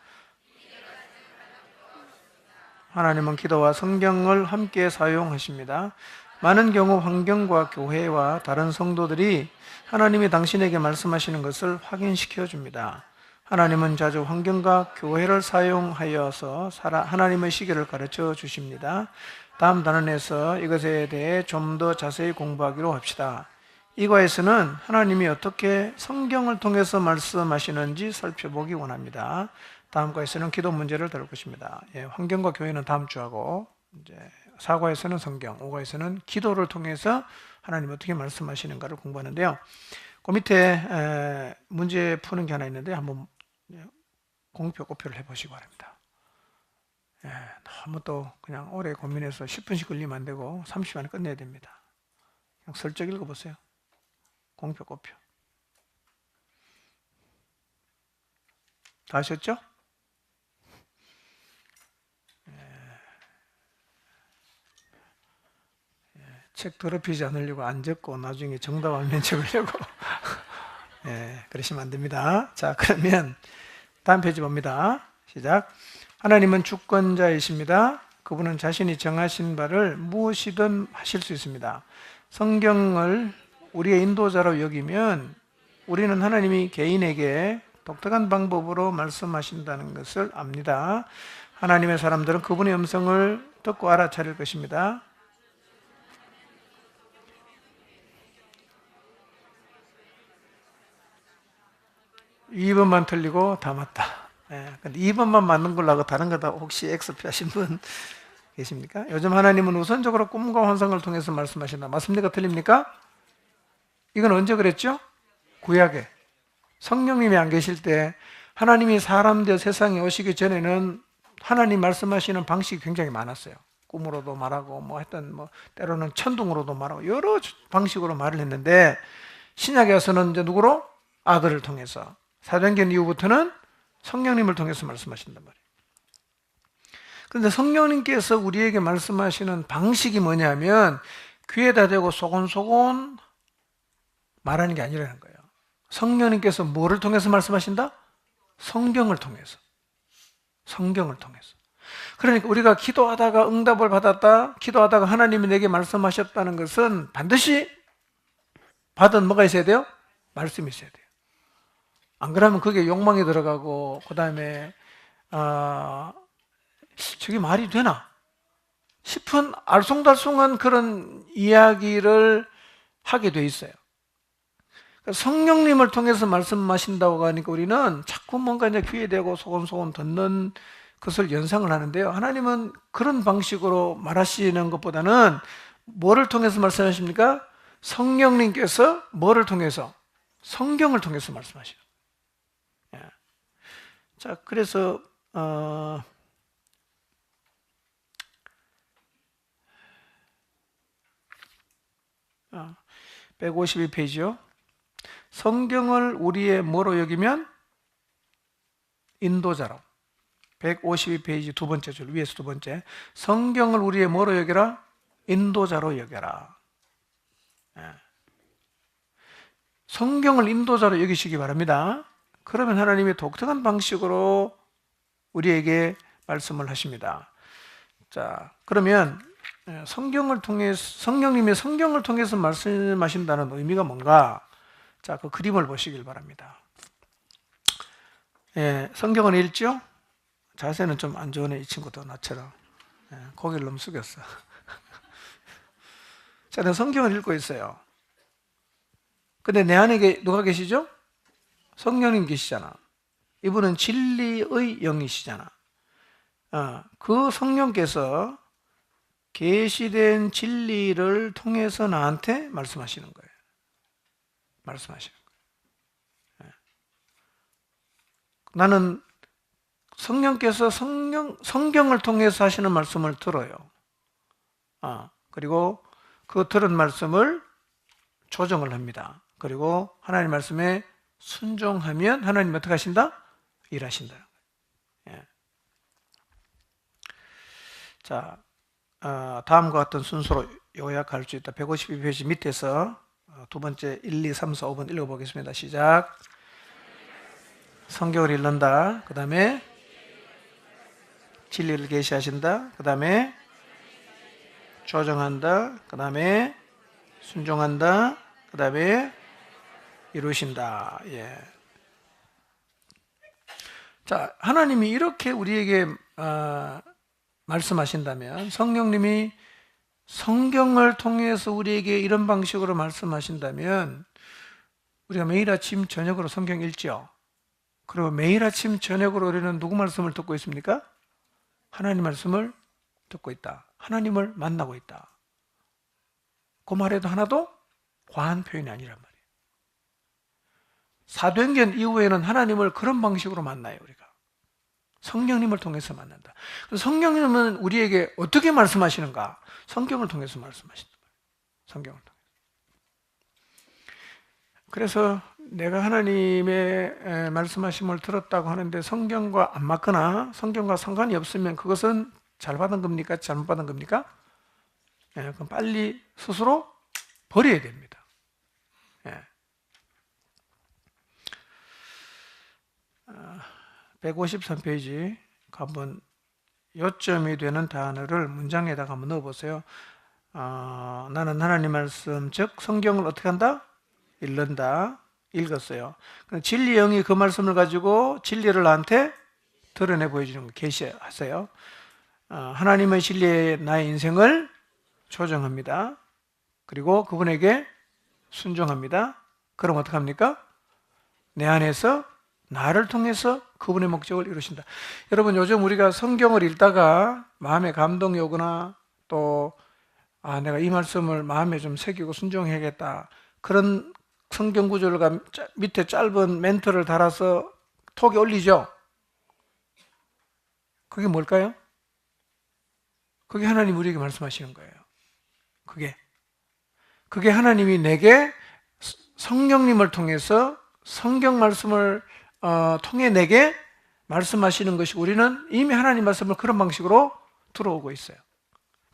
하나님은 기도와 성경을 함께 사용하십니다. 많은 경우 환경과 교회와 다른 성도들이 하나님이 당신에게 말씀하시는 것을 확인시켜 줍니다. 하나님은 자주 환경과 교회를 사용하여서 하나님의 시계를 가르쳐 주십니다. 다음 단원에서 이것에 대해 좀 더 자세히 공부하기로 합시다. 이 과에서는 하나님이 어떻게 성경을 통해서 말씀하시는지 살펴보기 원합니다. 다음 과에서는 기도 문제를 다룰 것입니다. 환경과 교회는 다음 주하고, 이제 4과에서는 성경, 5과에서는 기도를 통해서 하나님이 어떻게 말씀하시는가를 공부하는데요. 그 밑에 문제 푸는 게 하나 있는데 한번 공표 꼽표를 해보시기 바랍니다. 너무 또 그냥 오래 고민해서 10분씩 걸리면 안 되고 30분 안에 끝내야 됩니다. 그냥 슬쩍 읽어보세요. 공표 꼽표. 다 하셨죠? 책 더럽히지 않으려고 안 적고 나중에 정답 알면 적으려고 그러시면 안 됩니다. 자, 그러면 다음 페이지 봅니다. 시작. 하나님은 주권자이십니다. 그분은 자신이 정하신 바를 무엇이든 하실 수 있습니다. 성경을 우리의 인도자로 여기면 우리는 하나님이 개인에게 독특한 방법으로 말씀하신다는 것을 압니다. 하나님의 사람들은 그분의 음성을 듣고 알아차릴 것입니다. 2번만 틀리고 다 맞다. 근데 2번만 맞는 걸로 하고 다른 거 다 혹시 X표 하신 분 계십니까? 요즘 하나님은 우선적으로 꿈과 환상을 통해서 말씀하신다. 맞습니까? 틀립니까? 이건 언제 그랬죠? 구약에. 성령님이 안 계실 때 하나님이 사람 되어 세상에 오시기 전에는 하나님 말씀하시는 방식이 굉장히 많았어요. 꿈으로도 말하고 때로는 천둥으로도 말하고 여러 방식으로 말을 했는데 신약에 와서는 이제 누구로? 아들을 통해서. 사도행전 이후부터는 성령님을 통해서 말씀하신단 말이에요. 그런데 성령님께서 우리에게 말씀하시는 방식이 뭐냐면 귀에다 대고 소곤소곤 말하는 게 아니라는 거예요. 성령님께서 뭐를 통해서 말씀하신다? 성경을 통해서. 성경을 통해서. 그러니까 우리가 기도하다가 응답을 받았다, 기도하다가 하나님이 내게 말씀하셨다는 것은 반드시 받은 뭐가 있어야 돼요? 말씀이 있어야 돼요. 안 그러면 그게 욕망이 들어가고 그 다음에 저게 말이 되나 싶은 알쏭달쏭한 그런 이야기를 하게 돼 있어요. 성령님을 통해서 말씀하신다고 하니까 우리는 자꾸 뭔가 이제 귀에 대고 소곤소곤 듣는 것을 연상을 하는데요. 하나님은 그런 방식으로 말하시는 것보다는 뭐를 통해서 말씀하십니까? 성령님께서 뭐를 통해서? 성경을 통해서 말씀하시는 거예요. 자, 그래서 152페이지요. 성경을 우리의 뭐로 여기면? 인도자로. 152페이지 두 번째 줄 위에서 두 번째. 성경을 우리의 뭐로 여겨라? 인도자로 여겨라. 성경을 인도자로 여기시기 바랍니다. 그러면 하나님이 독특한 방식으로 우리에게 말씀을 하십니다. 자, 그러면 성령님이 성경을 통해서 말씀하신다는 의미가 뭔가? 자, 그 그림을 보시길 바랍니다. 성경을 읽죠? 자세는 좀 안 좋으네, 이 친구도 나처럼. 고개를 너무 숙였어. 자, 내가 성경을 읽고 있어요. 근데 내 안에 누가 계시죠? 성령님 계시잖아. 이분은 진리의 영이시잖아. 그 성령께서 계시된 진리를 통해서 나한테 말씀하시는 거예요. 말씀하시는 거예요. 나는 성령께서 성경을 통해서 하시는 말씀을 들어요. 그리고 그 들은 말씀을 조정을 합니다. 그리고 하나님 말씀에 순종하면 하나님이 어떻게 하신다? 일하신다. 자, 다음과 같은 순서로 요약할 수 있다. 152페이지 밑에서 두 번째 1, 2, 3, 4, 5번 읽어보겠습니다. 시작. 성경을 읽는다. 그 다음에 진리를 계시하신다. 그 다음에 조정한다. 그 다음에 순종한다. 그 다음에 이루신다. 자, 하나님이 이렇게 우리에게 말씀하신다면, 성령님이 성경을 통해서 우리에게 이런 방식으로 말씀하신다면, 우리가 매일 아침 저녁으로 성경 읽죠. 그리고 매일 아침 저녁으로 우리는 누구 말씀을 듣고 있습니까? 하나님 말씀을 듣고 있다. 하나님을 만나고 있다. 그 말에도 하나도 과한 표현이 아니란 말이에요. 사도행전 이후에는 하나님을 그런 방식으로 만나요, 우리가. 성령님을 통해서 만난다. 성령님은 우리에게 어떻게 말씀하시는가? 성경을 통해서 말씀하신다. 성경을 통해서. 그래서 내가 하나님의 말씀하심을 들었다고 하는데 성경과 안 맞거나 성경과 상관이 없으면 그것은 잘 받은 겁니까? 잘못 받은 겁니까? 그럼 빨리 스스로 버려야 됩니다. 153페이지 한번 요점이 되는 단어를 문장에다가 한번 넣어보세요. 나는 하나님 말씀, 즉 성경을 어떻게 한다? 읽는다. 읽었어요. 진리 영이 그 말씀을 가지고 진리를 나한테 드러내 보여주는 거 계시하세요. 하나님의 진리에 나의 인생을 조정합니다. 그리고 그분에게 순종합니다. 그럼 어떻게 합니까? 내 안에서 나를 통해서 그분의 목적을 이루신다. 여러분, 요즘 우리가 성경을 읽다가 마음에 감동이 오거나 또 내가 이 말씀을 마음에 좀 새기고 순종해야겠다. 그런 성경 구절과 밑에 짧은 멘트를 달아서 톡에 올리죠. 그게 뭘까요? 그게 하나님 우리에게 말씀하시는 거예요. 그게 하나님이 내게 성령님을 통해서 성경 말씀을 통해 내게 말씀하시는 것이고, 우리는 이미 하나님 말씀을 그런 방식으로 들어오고 있어요.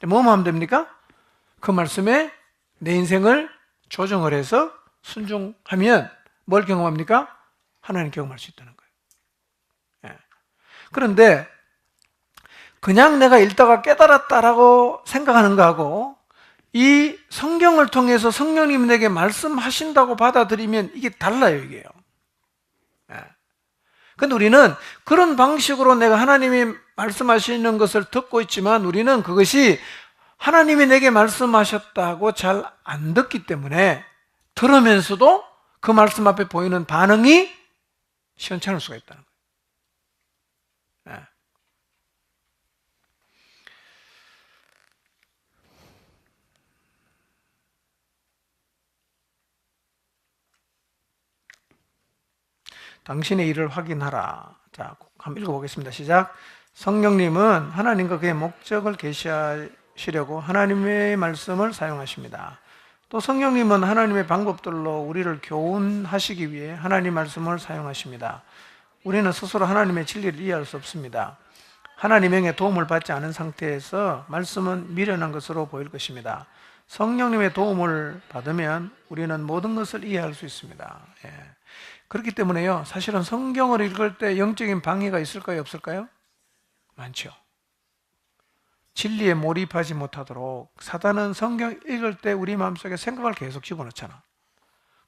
뭐만 하면 됩니까? 그 말씀에 내 인생을 조정을 해서 순종하면 뭘 경험합니까? 하나님 경험할 수 있다는 거예요. 그런데 그냥 내가 읽다가 깨달았다라고 생각하는 거하고 이 성경을 통해서 성령님이 내게 말씀하신다고 받아들이면 이게 달라요, 이게요. 근데 우리는 그런 방식으로 내가 하나님이 말씀하시는 것을 듣고 있지만 우리는 그것이 하나님이 내게 말씀하셨다고 잘 안 듣기 때문에 들으면서도 그 말씀 앞에 보이는 반응이 시원찮을 수가 있다는 거예요. 당신의 일을 확인하라. 자, 한번 읽어보겠습니다. 시작. 성령님은 하나님과 그의 목적을 계시하시려고 하나님의 말씀을 사용하십니다. 또 성령님은 하나님의 방법들로 우리를 교훈하시기 위해 하나님 말씀을 사용하십니다. 우리는 스스로 하나님의 진리를 이해할 수 없습니다. 하나님의 도움을 받지 않은 상태에서 말씀은 미련한 것으로 보일 것입니다. 성령님의 도움을 받으면 우리는 모든 것을 이해할 수 있습니다. 그렇기 때문에요, 사실은 성경을 읽을 때 영적인 방해가 있을까요, 없을까요? 많죠. 진리에 몰입하지 못하도록 사단은 성경 읽을 때 우리 마음속에 생각을 계속 집어넣잖아.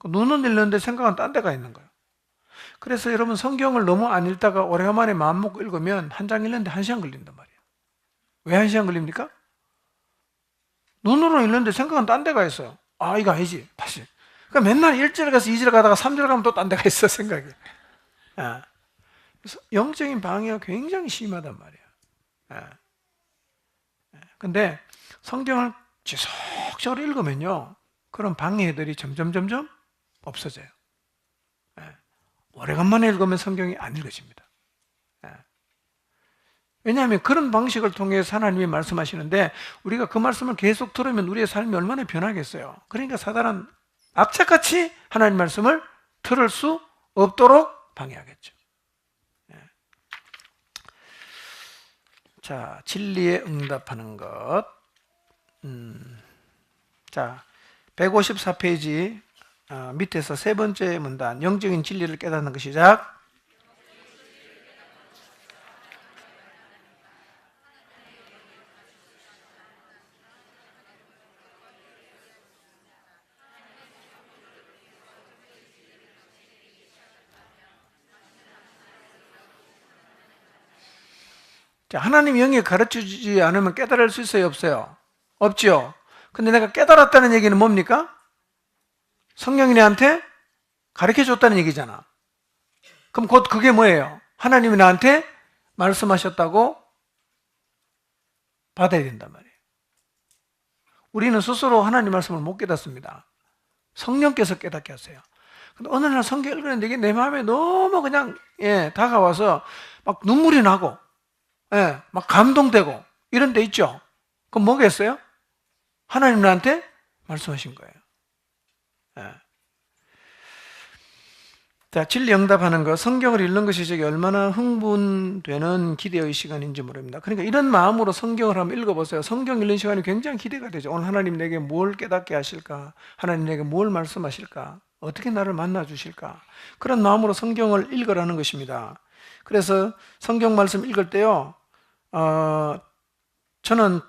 눈은 읽는데 생각은 딴 데가 있는 거예요. 그래서 여러분 성경을 너무 안 읽다가 오래간만에 마음 먹고 읽으면 한 장 읽는데 1시간 걸린단 말이에요. 왜 1시간 걸립니까? 눈으로 읽는데 생각은 딴 데가 있어요. 아, 이거 아니지, 다시. 그러니까 맨날 1절 가서 2절 가다가 3절 가면 또 딴 데가 있어, 생각이. 그래서 영적인 방해가 굉장히 심하단 말이에요. 근데 성경을 지속적으로 읽으면요, 그런 방해들이 점점 없어져요. 오래간만에 읽으면 성경이 안 읽어집니다. 왜냐하면 그런 방식을 통해서 하나님이 말씀하시는데 우리가 그 말씀을 계속 들으면 우리의 삶이 얼마나 변하겠어요. 그러니까 사단은 악착같이 하나님 말씀을 들을 수 없도록 방해하겠죠. 자, 진리에 응답하는 것. 자, 154페이지 밑에서 세 번째 문단, 영적인 진리를 깨닫는 것. 시작. 자, 하나님 영이 가르쳐주지 않으면 깨달을 수 있어요, 없어요? 없죠. 근데 내가 깨달았다는 얘기는 뭡니까? 성령이 나한테 가르쳐줬다는 얘기잖아. 그럼 곧 그게 뭐예요? 하나님이 나한테 말씀하셨다고 받아야 된단 말이에요. 우리는 스스로 하나님 말씀을 못 깨닫습니다. 성령께서 깨닫게 하세요. 근데 어느 날 성경 읽었는데 이게 내 마음에 너무 그냥 다가와서 막 눈물이 나고 막 감동되고 이런 데 있죠. 그럼 뭐겠어요? 하나님 나한테 말씀하신 거예요. 자, 진리 응답하는 것, 성경을 읽는 것이 저게 얼마나 흥분되는 기대의 시간인지 모릅니다. 그러니까 이런 마음으로 성경을 한번 읽어보세요. 성경 읽는 시간이 굉장히 기대가 되죠. 오늘 하나님 내게 뭘 깨닫게 하실까? 하나님 내게 뭘 말씀하실까? 어떻게 나를 만나 주실까? 그런 마음으로 성경을 읽으라는 것입니다. 그래서 성경 말씀 읽을 때요, 저는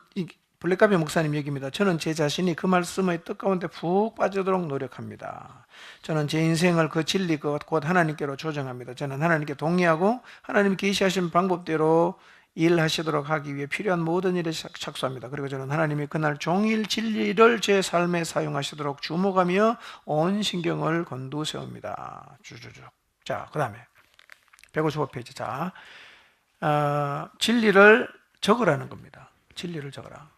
블랙가비 목사님 얘기입니다. 저는 제 자신이 그 말씀의 뜻 가운데 푹 빠지도록 노력합니다. 저는 제 인생을 그 진리 곧 하나님께로 조정합니다. 저는 하나님께 동의하고 하나님이 계시하신 방법대로 일하시도록 하기 위해 필요한 모든 일에 착수합니다. 그리고 저는 하나님이 그날 종일 진리를 제 삶에 사용하시도록 주목하며 온 신경을 곤두세웁니다. 주주주. 자, 그 다음에 155페이지. 자, 진리를 적으라는 겁니다. 진리를 적어라.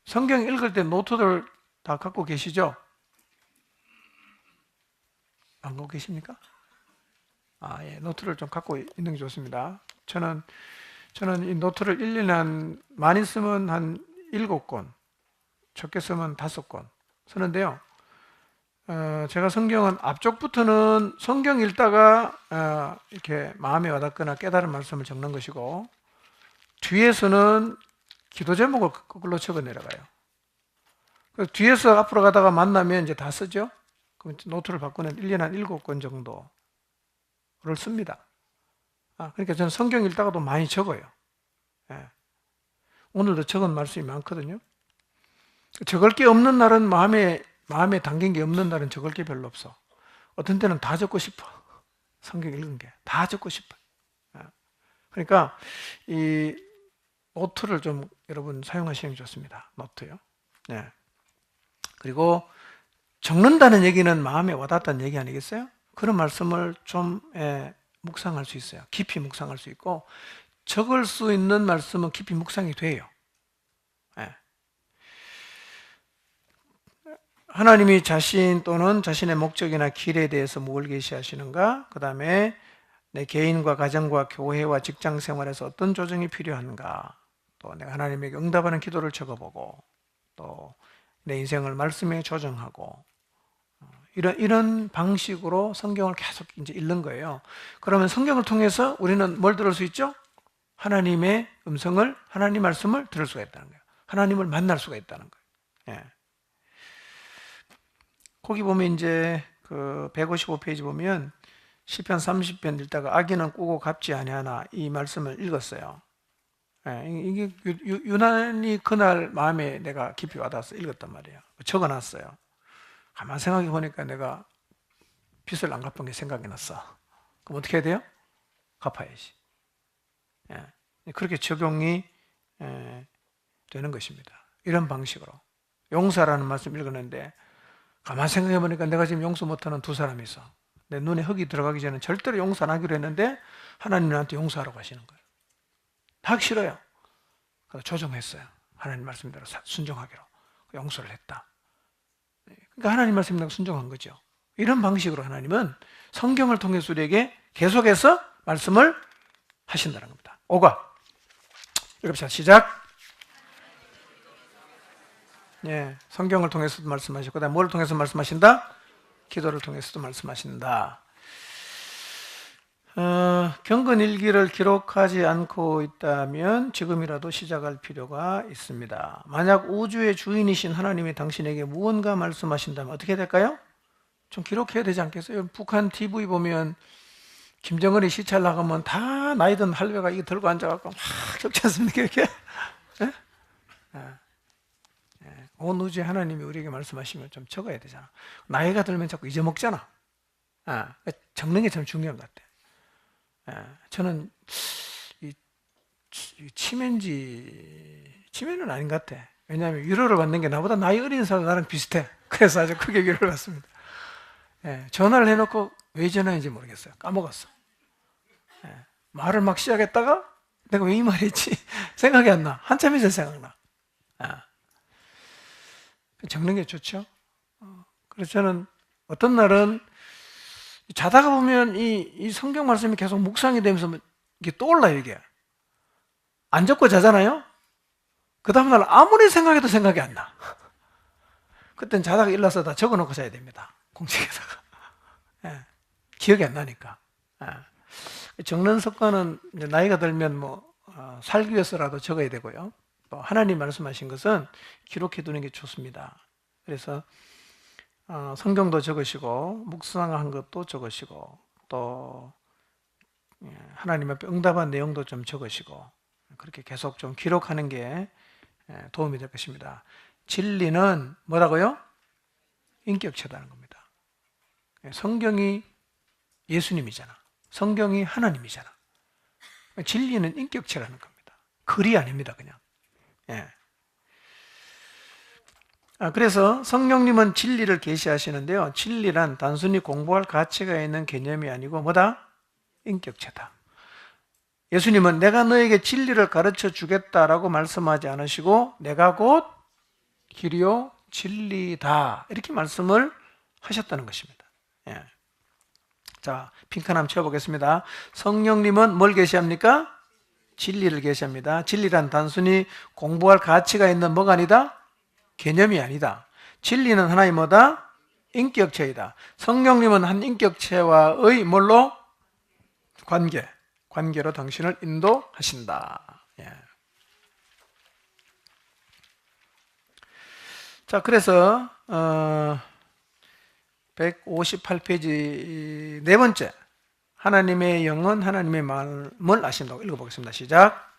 성경 읽을 때 노트들 다 갖고 계시죠? 안 갖고 계십니까? 예, 노트를 좀 갖고 있는 게 좋습니다. 저는 이 노트를 1년에 많이 쓰면 한 7권, 적게 쓰면 5권 쓰는데요. 제가 성경은 앞쪽부터는 성경 읽다가 이렇게 마음에 와닿거나 깨달은 말씀을 적는 것이고, 뒤에서는 기도 제목을 그걸로 적어 내려가요. 그래서 뒤에서 앞으로 가다가 만나면 이제 다 쓰죠. 그럼 노트를 바꾸는 1년에 한 7권 정도를 씁니다. 그러니까 저는 성경 읽다가도 많이 적어요. 오늘도 적은 말씀이 많거든요. 적을 게 없는 날은 마음에 담긴 게 없는 날은 적을 게 별로 없어. 어떤 때는 다 적고 싶어. 성경 읽은 게 다 적고 싶어. 그러니까 이 노트를 좀 여러분 사용하시는 게 좋습니다. 노트요. 네. 그리고 적는다는 얘기는 마음에 와닿았다는 얘기 아니겠어요? 그런 말씀을 좀 묵상할 수 있어요. 깊이 묵상할 수 있고, 적을 수 있는 말씀은 깊이 묵상이 돼요. 예. 하나님이 자신 또는 자신의 목적이나 길에 대해서 뭘 계시하시는가? 그 다음에 내 개인과 가정과 교회와 직장 생활에서 어떤 조정이 필요한가? 또 내가 하나님에게 응답하는 기도를 적어보고, 또 내 인생을 말씀에 조정하고, 이런 방식으로 성경을 계속 이제 읽는 거예요. 그러면 성경을 통해서 우리는 뭘 들을 수 있죠? 하나님의 음성을, 하나님 말씀을 들을 수가 있다는 거예요. 하나님을 만날 수가 있다는 거예요. 예. 거기 보면 이제 그 155페이지 보면 시편 30편 읽다가 악인은 꾸고 갚지 아니하나 이 말씀을 읽었어요. 예, 이게 유난히 그날 마음에 내가 깊이 와닿아서 읽었단 말이에요. 적어놨어요. 가만 생각해 보니까 내가 빚을 안 갚은 게 생각이 났어. 그럼 어떻게 해야 돼요? 갚아야지. 예, 그렇게 적용이 되는 것입니다. 이런 방식으로. 용서라는 말씀 읽었는데 가만 생각해 보니까 내가 지금 용서 못하는 두 사람이 있어. 내 눈에 흙이 들어가기 전에 절대로 용서 안 하기로 했는데 하나님 나한테 용서하라고 하시는 거예요. 하기 싫어요. 그래서 조정했어요. 하나님 말씀대로 순종하기로. 용서를 했다. 그러니까 하나님 말씀대로 순종한 거죠. 이런 방식으로 하나님은 성경을 통해서 우리에게 계속해서 말씀을 하신다는 겁니다. 5가 읽읍시다. 시작. 예, 성경을 통해서도 말씀하시고, 그다음 뭘 통해서 말씀하신다? 기도를 통해서도 말씀하신다. 경건 일기를 기록하지 않고 있다면 지금이라도 시작할 필요가 있습니다. 만약 우주의 주인이신 하나님이 당신에게 무언가 말씀하신다면 어떻게 될까요? 좀 기록해야 되지 않겠어요? 북한 TV 보면 김정은이 시찰 나가면 다 나이든 할배가 이거 들고 앉아갖고 막 적지 않습니까? 이렇게? 예? 온 우주의 하나님이 우리에게 말씀하시면 좀 적어야 되잖아. 나이가 들면 자꾸 잊어먹잖아. 적는 게 참 중요한 것 같아. 저는 치매는 아닌 것 같아. 왜냐하면 위로를 받는 게 나보다 나이 어린 사람 나랑 비슷해. 그래서 아주 크게 위로를 받습니다. 전화를 해놓고 왜 전화했는지 모르겠어요. 까먹었어. 말을 막 시작했다가 내가 왜 이 말했지? 생각이 안 나. 한참 있어 생각나. 적는 게 좋죠. 그래서 저는 어떤 날은 자다가 보면 이 성경 말씀이 계속 묵상이 되면서 이게 떠올라요, 이게. 안 적고 자잖아요? 그 다음날 아무리 생각해도 생각이 안 나. 그땐 자다가 일어나서 다 적어 놓고 자야 됩니다. 공책에다가. 기억이 안 나니까. 적는 습관은 이제 나이가 들면 살기 위해서라도 적어야 되고요. 또 하나님 말씀하신 것은 기록해 두는 게 좋습니다. 그래서 성경도 적으시고 묵상한 것도 적으시고 또 하나님 앞에 응답한 내용도 좀 적으시고 그렇게 계속 좀 기록하는 게 도움이 될 것입니다. 진리는 뭐라고요? 인격체다는 겁니다. 성경이 예수님이잖아. 성경이 하나님이잖아. 진리는 인격체라는 겁니다. 글이 아닙니다, 그냥. 그래서 성령님은 진리를 계시하시는데요. 진리란 단순히 공부할 가치가 있는 개념이 아니고 뭐다? 인격체다. 예수님은 내가 너에게 진리를 가르쳐 주겠다라고 말씀하지 않으시고 내가 곧 길이요 진리다 이렇게 말씀을 하셨다는 것입니다. 자, 핑크 한번 채워보겠습니다. 성령님은 뭘 계시합니까? 진리를 계시합니다. 진리란 단순히 공부할 가치가 있는 뭐가 아니다? 개념이 아니다. 진리는 하나의 뭐다? 인격체이다. 성령님은 한 인격체와의 뭘로? 관계로 당신을 인도하신다. 자, 그래서 158페이지 네 번째, 하나님의 영은 하나님의 마음을 아신다고 읽어보겠습니다. 시작.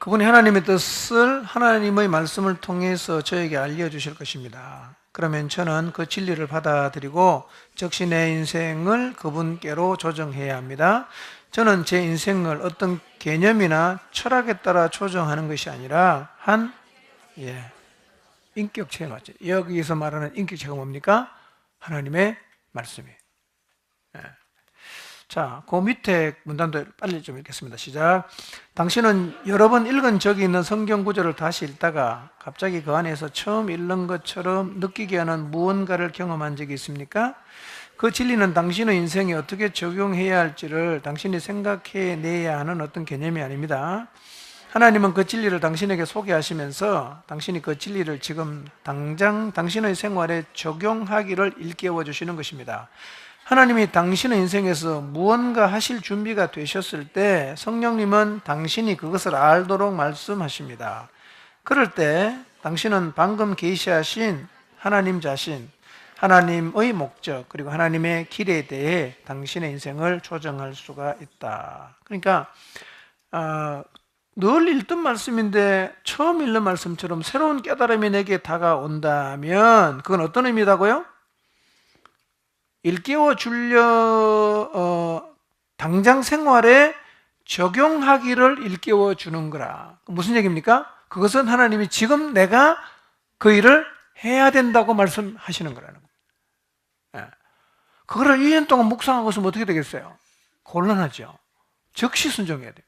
그분이 하나님의 뜻을 하나님의 말씀을 통해서 저에게 알려주실 것입니다. 그러면 저는 그 진리를 받아들이고 즉시 내 인생을 그분께로 조정해야 합니다. 저는 제 인생을 어떤 개념이나 철학에 따라 조정하는 것이 아니라 인격체에 맞죠. 여기서 말하는 인격체가 뭡니까? 하나님의 말씀이에요. 자, 그 밑에 문단도 빨리 좀 읽겠습니다. 시작. 당신은 여러 번 읽은 적이 있는 성경 구절을 다시 읽다가 갑자기 그 안에서 처음 읽는 것처럼 느끼게 하는 무언가를 경험한 적이 있습니까? 그 진리는 당신의 인생에 어떻게 적용해야 할지를 당신이 생각해내야 하는 어떤 개념이 아닙니다. 하나님은 그 진리를 당신에게 소개하시면서 당신이 그 진리를 지금 당장 당신의 생활에 적용하기를 일깨워 주시는 것입니다. 하나님이 당신의 인생에서 무언가 하실 준비가 되셨을 때 성령님은 당신이 그것을 알도록 말씀하십니다. 그럴 때 당신은 방금 계시하신 하나님 자신, 하나님의 목적, 그리고 하나님의 길에 대해 당신의 인생을 조정할 수가 있다. 그러니까 늘 읽던 말씀인데 처음 읽는 말씀처럼 새로운 깨달음이 내게 다가온다면 그건 어떤 의미다고요? 일깨워 주려 당장 생활에 적용하기를 일깨워 주는 거라. 무슨 얘기입니까? 그것은 하나님이 지금 내가 그 일을 해야 된다고 말씀하시는 거라는 거예요. 그거를 1년 동안 묵상하고 있으면 어떻게 되겠어요? 곤란하죠. 즉시 순종해야 돼요.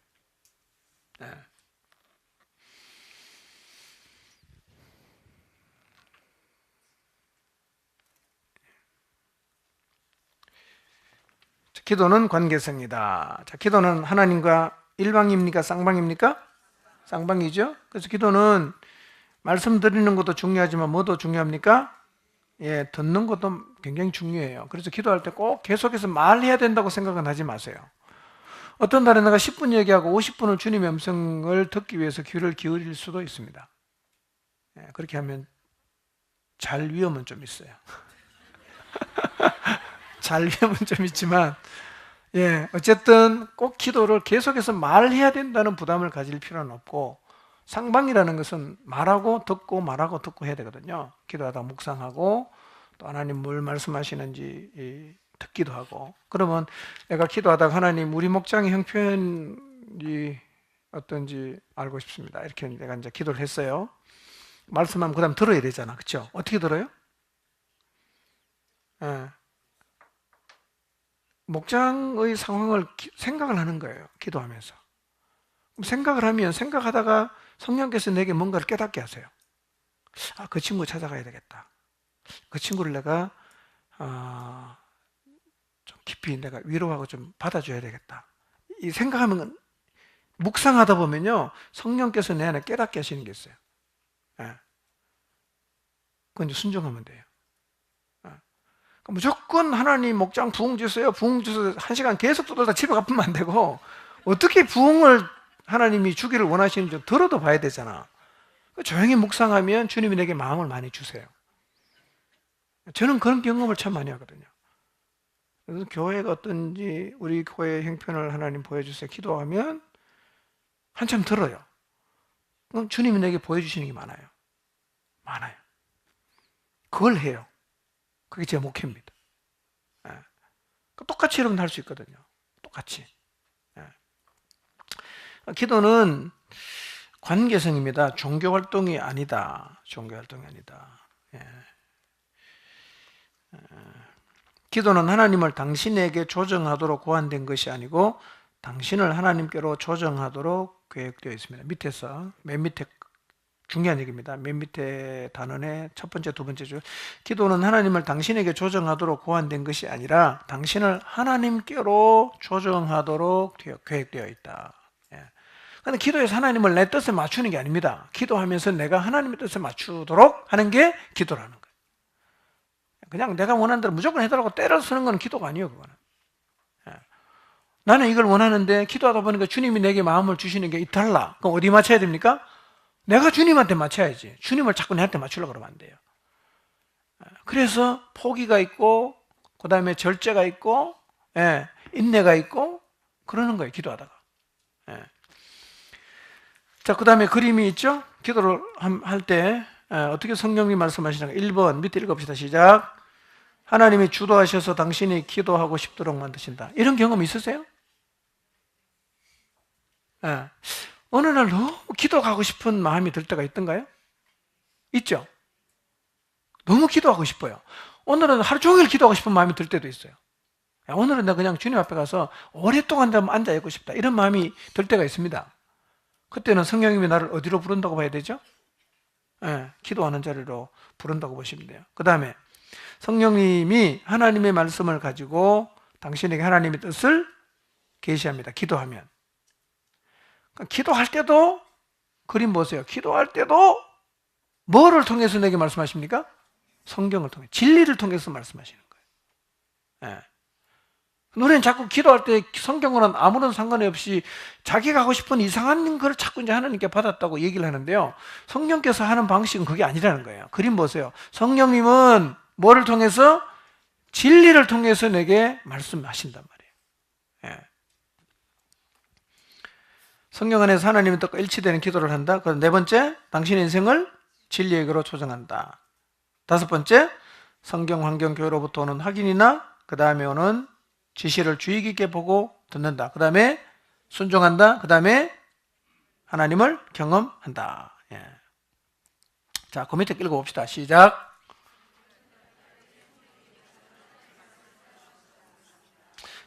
기도는 관계성이다. 자, 기도는 하나님과 일방입니까? 쌍방입니까? 쌍방이죠. 그래서 기도는 말씀드리는 것도 중요하지만 뭐도 중요합니까? 듣는 것도 굉장히 중요해요. 그래서 기도할 때 꼭 계속해서 말해야 된다고 생각은 하지 마세요. 어떤 날에 내가 10분 얘기하고 50분을 주님의 음성을 듣기 위해서 귀를 기울일 수도 있습니다. 그렇게 하면 잘 위험은 좀 있어요. 잘 위험은 좀 있지만 어쨌든 꼭 기도를 계속해서 말해야 된다는 부담을 가질 필요는 없고, 상방이라는 것은 말하고 듣고 말하고 듣고 해야 되거든요. 기도하다 묵상하고 또 하나님 뭘 말씀하시는지 듣기도 하고. 그러면 내가 기도하다가 하나님 우리 목장의 형편이 어떤지 알고 싶습니다. 이렇게 내가 이제 기도를 했어요. 말씀하면 그 다음 들어야 되잖아. 그렇죠? 어떻게 들어요? 목장의 상황을 생각을 하는 거예요. 기도하면서. 생각을 하면 생각하다가 성령께서 내게 뭔가를 깨닫게 하세요. 그 친구 찾아가야 되겠다. 그 친구를 내가 좀 깊이 내가 위로하고 좀 받아줘야 되겠다. 이 생각하면 묵상하다 보면요, 성령께서 내 안에 깨닫게 하시는 게 있어요. 그건 이제 순종하면 돼요. 무조건 하나님 목장 부흥 주세요. 부흥 주세요. 1시간 계속 떠들다 집에 가면 안 되고, 어떻게 부흥을 하나님이 주기를 원하시는지 들어도 봐야 되잖아. 조용히 묵상하면 주님이 내게 마음을 많이 주세요. 저는 그런 경험을 참 많이 하거든요. 그래서 교회가 어떤지 우리 교회의 형편을 하나님 보여주세요 기도하면 한참 들어요. 그럼 주님이 내게 보여주시는 게 많아요. 그걸 해요. 그게 제 목표입니다. 똑같이 여러분 할 수 있거든요. 똑같이. 기도는 관계성입니다. 종교 활동이 아니다. 기도는 하나님을 당신에게 조정하도록 고안된 것이 아니고 당신을 하나님께로 조정하도록 계획되어 있습니다. 밑에서 맨 밑에 중요한 얘기입니다. 맨 밑에 단원의 첫 번째, 두 번째 줄. 기도는 하나님을 당신에게 조정하도록 고안된 것이 아니라 당신을 하나님께로 조정하도록 계획되어 있다. 그런데 기도에서 하나님을 내 뜻에 맞추는 게 아닙니다. 기도하면서 내가 하나님의 뜻에 맞추도록 하는 게 기도라는 거예요. 그냥 내가 원하는 대로 무조건 해달라고 때려 쓰는 건 기도가 아니에요. 그거는. 나는 이걸 원하는데 기도하다 보니까 주님이 내게 마음을 주시는 게 이탈라. 그럼 어디 맞춰야 됩니까? 내가 주님한테 맞춰야지. 주님을 자꾸 내한테 맞추려고 그러면 안 돼요. 그래서 포기가 있고, 그 다음에 절제가 있고, 인내가 있고, 그러는 거예요, 기도하다가. 자, 그 다음에 그림이 있죠? 기도를 할 때 어떻게 성령님 말씀하시는가? 1번 밑에 읽어봅시다. 시작. 하나님이 주도하셔서 당신이 기도하고 싶도록 만드신다. 이런 경험 있으세요? 어느 날 너무 기도하고 싶은 마음이 들 때가 있던가요? 있죠? 너무 기도하고 싶어요. 오늘은 하루 종일 기도하고 싶은 마음이 들 때도 있어요. 오늘은 나 그냥 주님 앞에 가서 오랫동안 앉아 있고 싶다. 이런 마음이 들 때가 있습니다. 그때는 성령님이 나를 어디로 부른다고 봐야 되죠? 기도하는 자리로 부른다고 보시면 돼요. 그 다음에 성령님이 하나님의 말씀을 가지고 당신에게 하나님의 뜻을 계시합니다. 기도하면. 그러니까 기도할 때도 그림 보세요. 기도할 때도 뭐를 통해서 내게 말씀하십니까? 성경을 통해, 진리를 통해서 말씀하시는 거예요. 우리는 자꾸 기도할 때 성경과는 아무런 상관이 없이 자기가 하고 싶은 이상한 걸 자꾸 이제 하나님께 받았다고 얘기를 하는데요. 성령께서 하는 방식은 그게 아니라는 거예요. 그림 보세요. 성령님은 뭐를 통해서? 진리를 통해서 내게 말씀하신단 말이에요. 성령 안에서 하나님의 뜻과 일치되는 기도를 한다. 그럼 네 번째, 당신의 인생을 진리에게로 조정한다. 다섯 번째, 성경 환경 교회로부터 오는 확인이나 그 다음에 오는 지시를 주의 깊게 보고 듣는다. 그 다음에 순종한다. 그 다음에 하나님을 경험한다. 자, 그 밑에 읽어봅시다. 시작.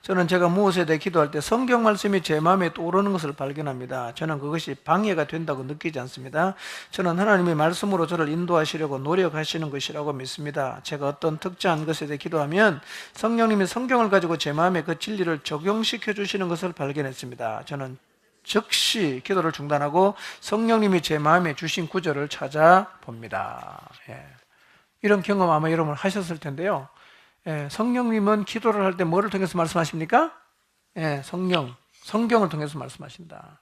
저는 제가 무엇에 대해 기도할 때 성경 말씀이 제 마음에 떠오르는 것을 발견합니다. 저는 그것이 방해가 된다고 느끼지 않습니다. 저는 하나님의 말씀으로 저를 인도하시려고 노력하시는 것이라고 믿습니다. 제가 어떤 특정한 것에 대해 기도하면 성령님이 성경을 가지고 제 마음에 그 진리를 적용시켜 주시는 것을 발견했습니다. 저는 즉시 기도를 중단하고 성령님이 제 마음에 주신 구절을 찾아봅니다. 이런 경험 아마 여러분 하셨을 텐데요. 성령님은 기도를 할 때 뭐를 통해서 말씀하십니까? 성경을 통해서 말씀하신다.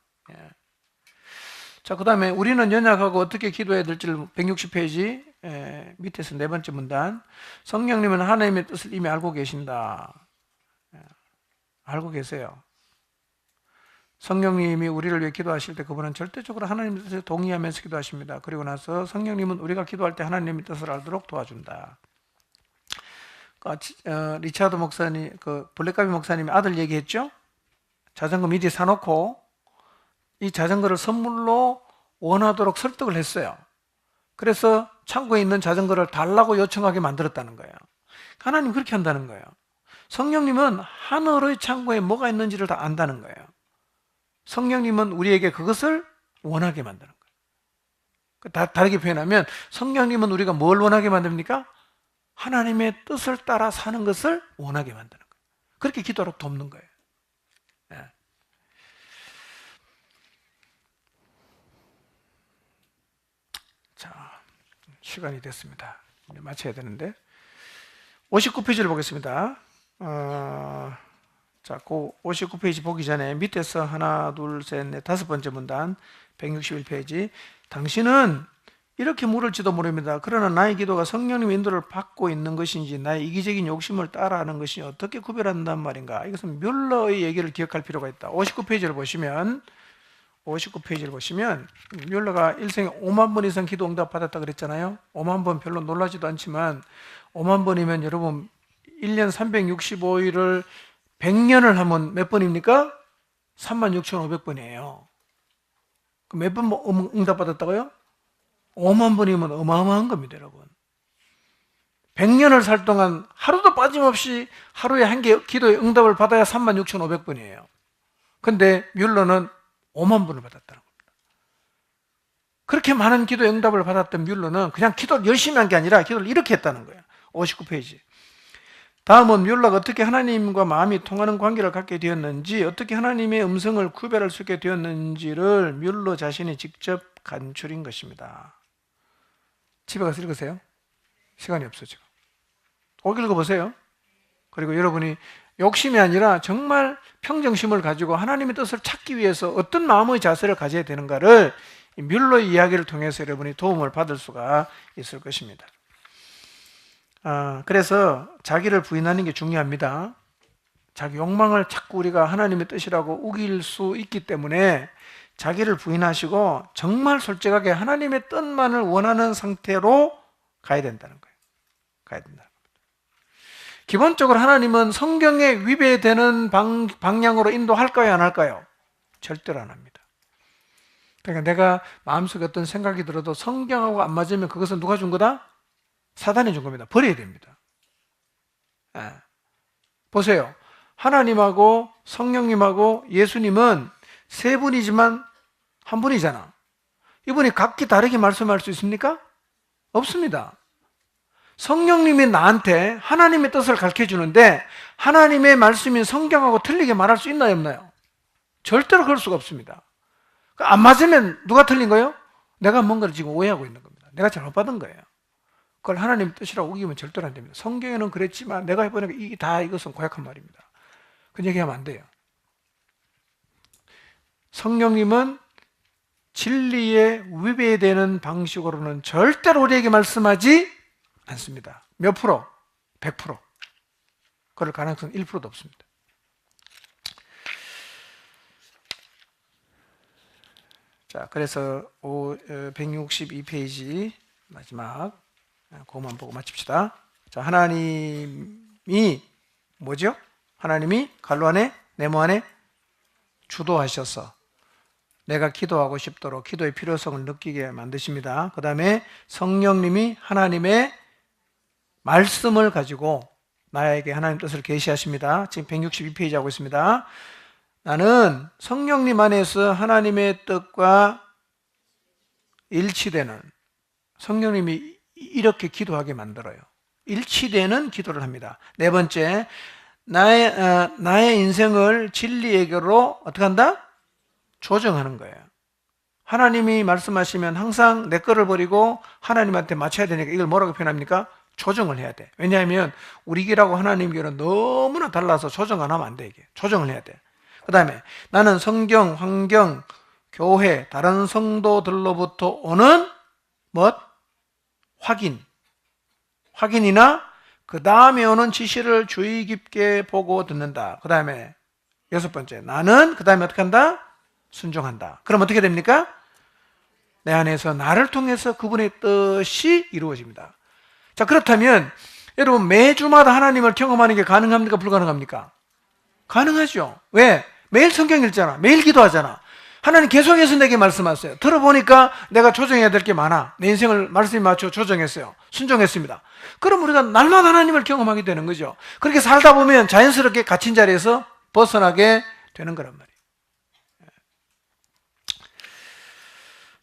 자, 그 다음에 우리는 연약하고 어떻게 기도해야 될지를 160페이지 밑에서 네 번째 문단. 성령님은 하나님의 뜻을 이미 알고 계신다. 알고 계세요. 성령님이 우리를 위해 기도하실 때 그분은 절대적으로 하나님의 뜻에 동의하면서 기도하십니다. 그리고 나서 성령님은 우리가 기도할 때 하나님의 뜻을 알도록 도와준다. 리차드 목사님, 블랙가비 목사님이 아들 얘기했죠? 자전거 미리 사놓고 이 자전거를 선물로 원하도록 설득을 했어요. 그래서 창고에 있는 자전거를 달라고 요청하게 만들었다는 거예요. 하나님 그렇게 한다는 거예요. 성령님은 하늘의 창고에 뭐가 있는지를 다 안다는 거예요. 성령님은 우리에게 그것을 원하게 만드는 거예요. 다르게 표현하면 성령님은 우리가 뭘 원하게 만듭니까? 하나님의 뜻을 따라 사는 것을 원하게 만드는 거예요. 그렇게 기도하도록 돕는 거예요. 자, 시간이 됐습니다. 이제 마쳐야 되는데 59페이지를 보겠습니다. 자, 그 59페이지 보기 전에 밑에서 하나, 둘, 셋, 넷, 다섯 번째 문단 161페이지. 당신은 이렇게 물을지도 모릅니다. 그러나 나의 기도가 성령님의 인도를 받고 있는 것인지 나의 이기적인 욕심을 따라하는 것인지 어떻게 구별한단 말인가? 이것은 뮬러의 얘기를 기억할 필요가 있다. 59페이지를 보시면 뮬러가 일생에 5만 번 이상 기도 응답 받았다 그랬잖아요. 5만 번 별로 놀라지도 않지만 5만 번이면 여러분 1년 365일을 100년을 하면 몇 번입니까? 36,500번이에요. 몇 번 응답 받았다고요? 5만 번이면 어마어마한 겁니다, 여러분. 100년을 살 동안 하루도 빠짐없이 하루에 한 개 기도의 응답을 받아야 36,500번이에요. 근데 뮬러는 5만 번을 받았다는 겁니다. 그렇게 많은 기도의 응답을 받았던 뮬러는 그냥 기도를 열심히 한 게 아니라 기도를 이렇게 했다는 거예요. 59페이지. 다음은 뮬러가 어떻게 하나님과 마음이 통하는 관계를 갖게 되었는지, 어떻게 하나님의 음성을 구별할 수 있게 되었는지를 뮬러 자신이 직접 간추린 것입니다. 집에 가서 읽으세요. 시간이 없어 지금. 꼭 읽어보세요. 그리고 여러분이 욕심이 아니라 정말 평정심을 가지고 하나님의 뜻을 찾기 위해서 어떤 마음의 자세를 가져야 되는가를 뮬러의 이야기를 통해서 여러분이 도움을 받을 수가 있을 것입니다. 그래서 자기를 부인하는 게 중요합니다. 자기 욕망을 자꾸 우리가 하나님의 뜻이라고 우길 수 있기 때문에 자기를 부인하시고 정말 솔직하게 하나님의 뜻만을 원하는 상태로 가야 된다는 거예요. 가야 된다는 겁니다. 기본적으로 하나님은 성경에 위배되는 방향으로 인도할까요, 안 할까요? 절대로 안 합니다. 그러니까 내가 마음속에 어떤 생각이 들어도 성경하고 안 맞으면 그것은 누가 준 거다? 사단이 준 겁니다. 버려야 됩니다. 네. 보세요. 하나님하고 성령님하고 예수님은 세 분이지만 한 분이잖아. 이분이 각기 다르게 말씀할 수 있습니까? 없습니다. 성령님이 나한테 하나님의 뜻을 가르쳐 주는데 하나님의 말씀인 성경하고 틀리게 말할 수 있나요, 없나요? 절대로 그럴 수가 없습니다. 안 맞으면 누가 틀린 거예요? 내가 뭔가를 지금 오해하고 있는 겁니다. 내가 잘못 받은 거예요. 그걸 하나님 뜻이라고 우기면 절대로 안 됩니다. 성경에는 그랬지만 내가 해보니까 이것은 고약한 말입니다. 그 얘기하면 안 돼요. 성령님은 진리에 위배되는 방식으로는 절대로 우리에게 말씀하지 않습니다. 몇 프로? 100%. 그럴 가능성은 1%도 없습니다. 자, 그래서 162페이지 마지막 그것만 보고 마칩시다. 자, 하나님이 뭐죠? 하나님이 갈로 안에 네모 안에 주도하셔서 내가 기도하고 싶도록 기도의 필요성을 느끼게 만드십니다. 그 다음에 성령님이 하나님의 말씀을 가지고 나에게 하나님 뜻을 계시하십니다. 지금 162페이지 하고 있습니다. 나는 성령님 안에서 하나님의 뜻과 일치되는, 성령님이 이렇게 기도하게 만들어요. 일치되는 기도를 합니다. 네 번째, 나의 인생을 진리에게로 어떻게 한다? 조정하는 거예요. 하나님이 말씀하시면 항상 내 거를 버리고 하나님한테 맞춰야 되니까 이걸 뭐라고 표현합니까? 조정을 해야 돼. 왜냐하면 우리 길하고 하나님 길은 너무나 달라서 조정 안 하면 안 돼. 이게 조정을 해야 돼. 그 다음에 나는 성경, 환경, 교회, 다른 성도들로부터 오는 확인이나 그 다음에 오는 지시를 주의 깊게 보고 듣는다. 그 다음에 여섯 번째, 나는 그 다음에 어떻게 한다? 순종한다. 그럼 어떻게 됩니까? 내 안에서 나를 통해서 그분의 뜻이 이루어집니다. 자, 그렇다면 여러분 매주마다 하나님을 경험하는 게 가능합니까? 불가능합니까? 가능하죠. 왜? 매일 성경 읽잖아. 매일 기도하잖아. 하나님 계속해서 내게 말씀하세요. 들어보니까 내가 조정해야 될 게 많아. 내 인생을 말씀에 맞춰 조정했어요. 순종했습니다. 그럼 우리가 날마다 하나님을 경험하게 되는 거죠. 그렇게 살다 보면 자연스럽게 갇힌 자리에서 벗어나게 되는 거란 말이에요.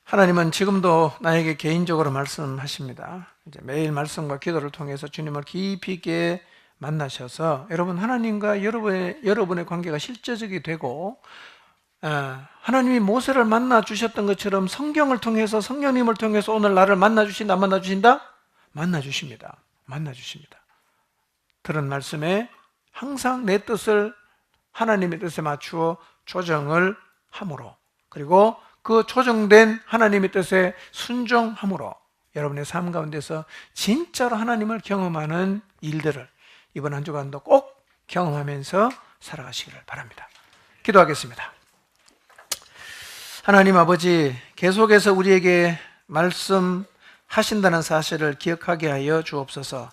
하나님은 지금도 나에게 개인적으로 말씀하십니다. 이제 매일 말씀과 기도를 통해서 주님을 깊이 있게 만나셔서 여러분 하나님과 여러분의 관계가 실제적이 되고 하나님이 모세를 만나 주셨던 것처럼 성경을 통해서 성령님을 통해서 오늘 나를 만나 주신다, 안 만나 주신다? 만나 주십니다. 만나 주십니다. 들은 말씀에 항상 내 뜻을 하나님의 뜻에 맞추어 조정을 함으로, 그리고 그 조정된 하나님의 뜻에 순종함으로 여러분의 삶 가운데서 진짜로 하나님을 경험하는 일들을 이번 한 주간도 꼭 경험하면서 살아가시기를 바랍니다. 기도하겠습니다. 하나님 아버지, 계속해서 우리에게 말씀하신다는 사실을 기억하게 하여 주옵소서.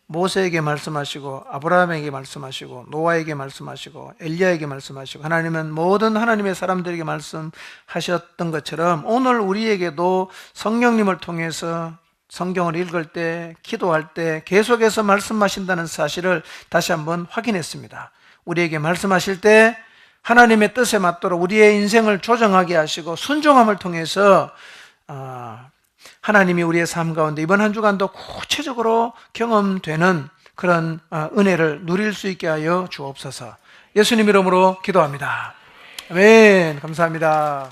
모세에게 말씀하시고 아브라함에게 말씀하시고 노아에게 말씀하시고 엘리야에게 말씀하시고 하나님은 모든 하나님의 사람들에게 말씀하셨던 것처럼 오늘 우리에게도 성령님을 통해서 성경을 읽을 때, 기도할 때 계속해서 말씀하신다는 사실을 다시 한번 확인했습니다. 우리에게 말씀하실 때 하나님의 뜻에 맞도록 우리의 인생을 조정하게 하시고 순종함을 통해서 하나님이 우리의 삶 가운데 이번 한 주간도 구체적으로 경험되는 그런 은혜를 누릴 수 있게 하여 주옵소서. 예수님 이름으로 기도합니다. 아멘. 감사합니다.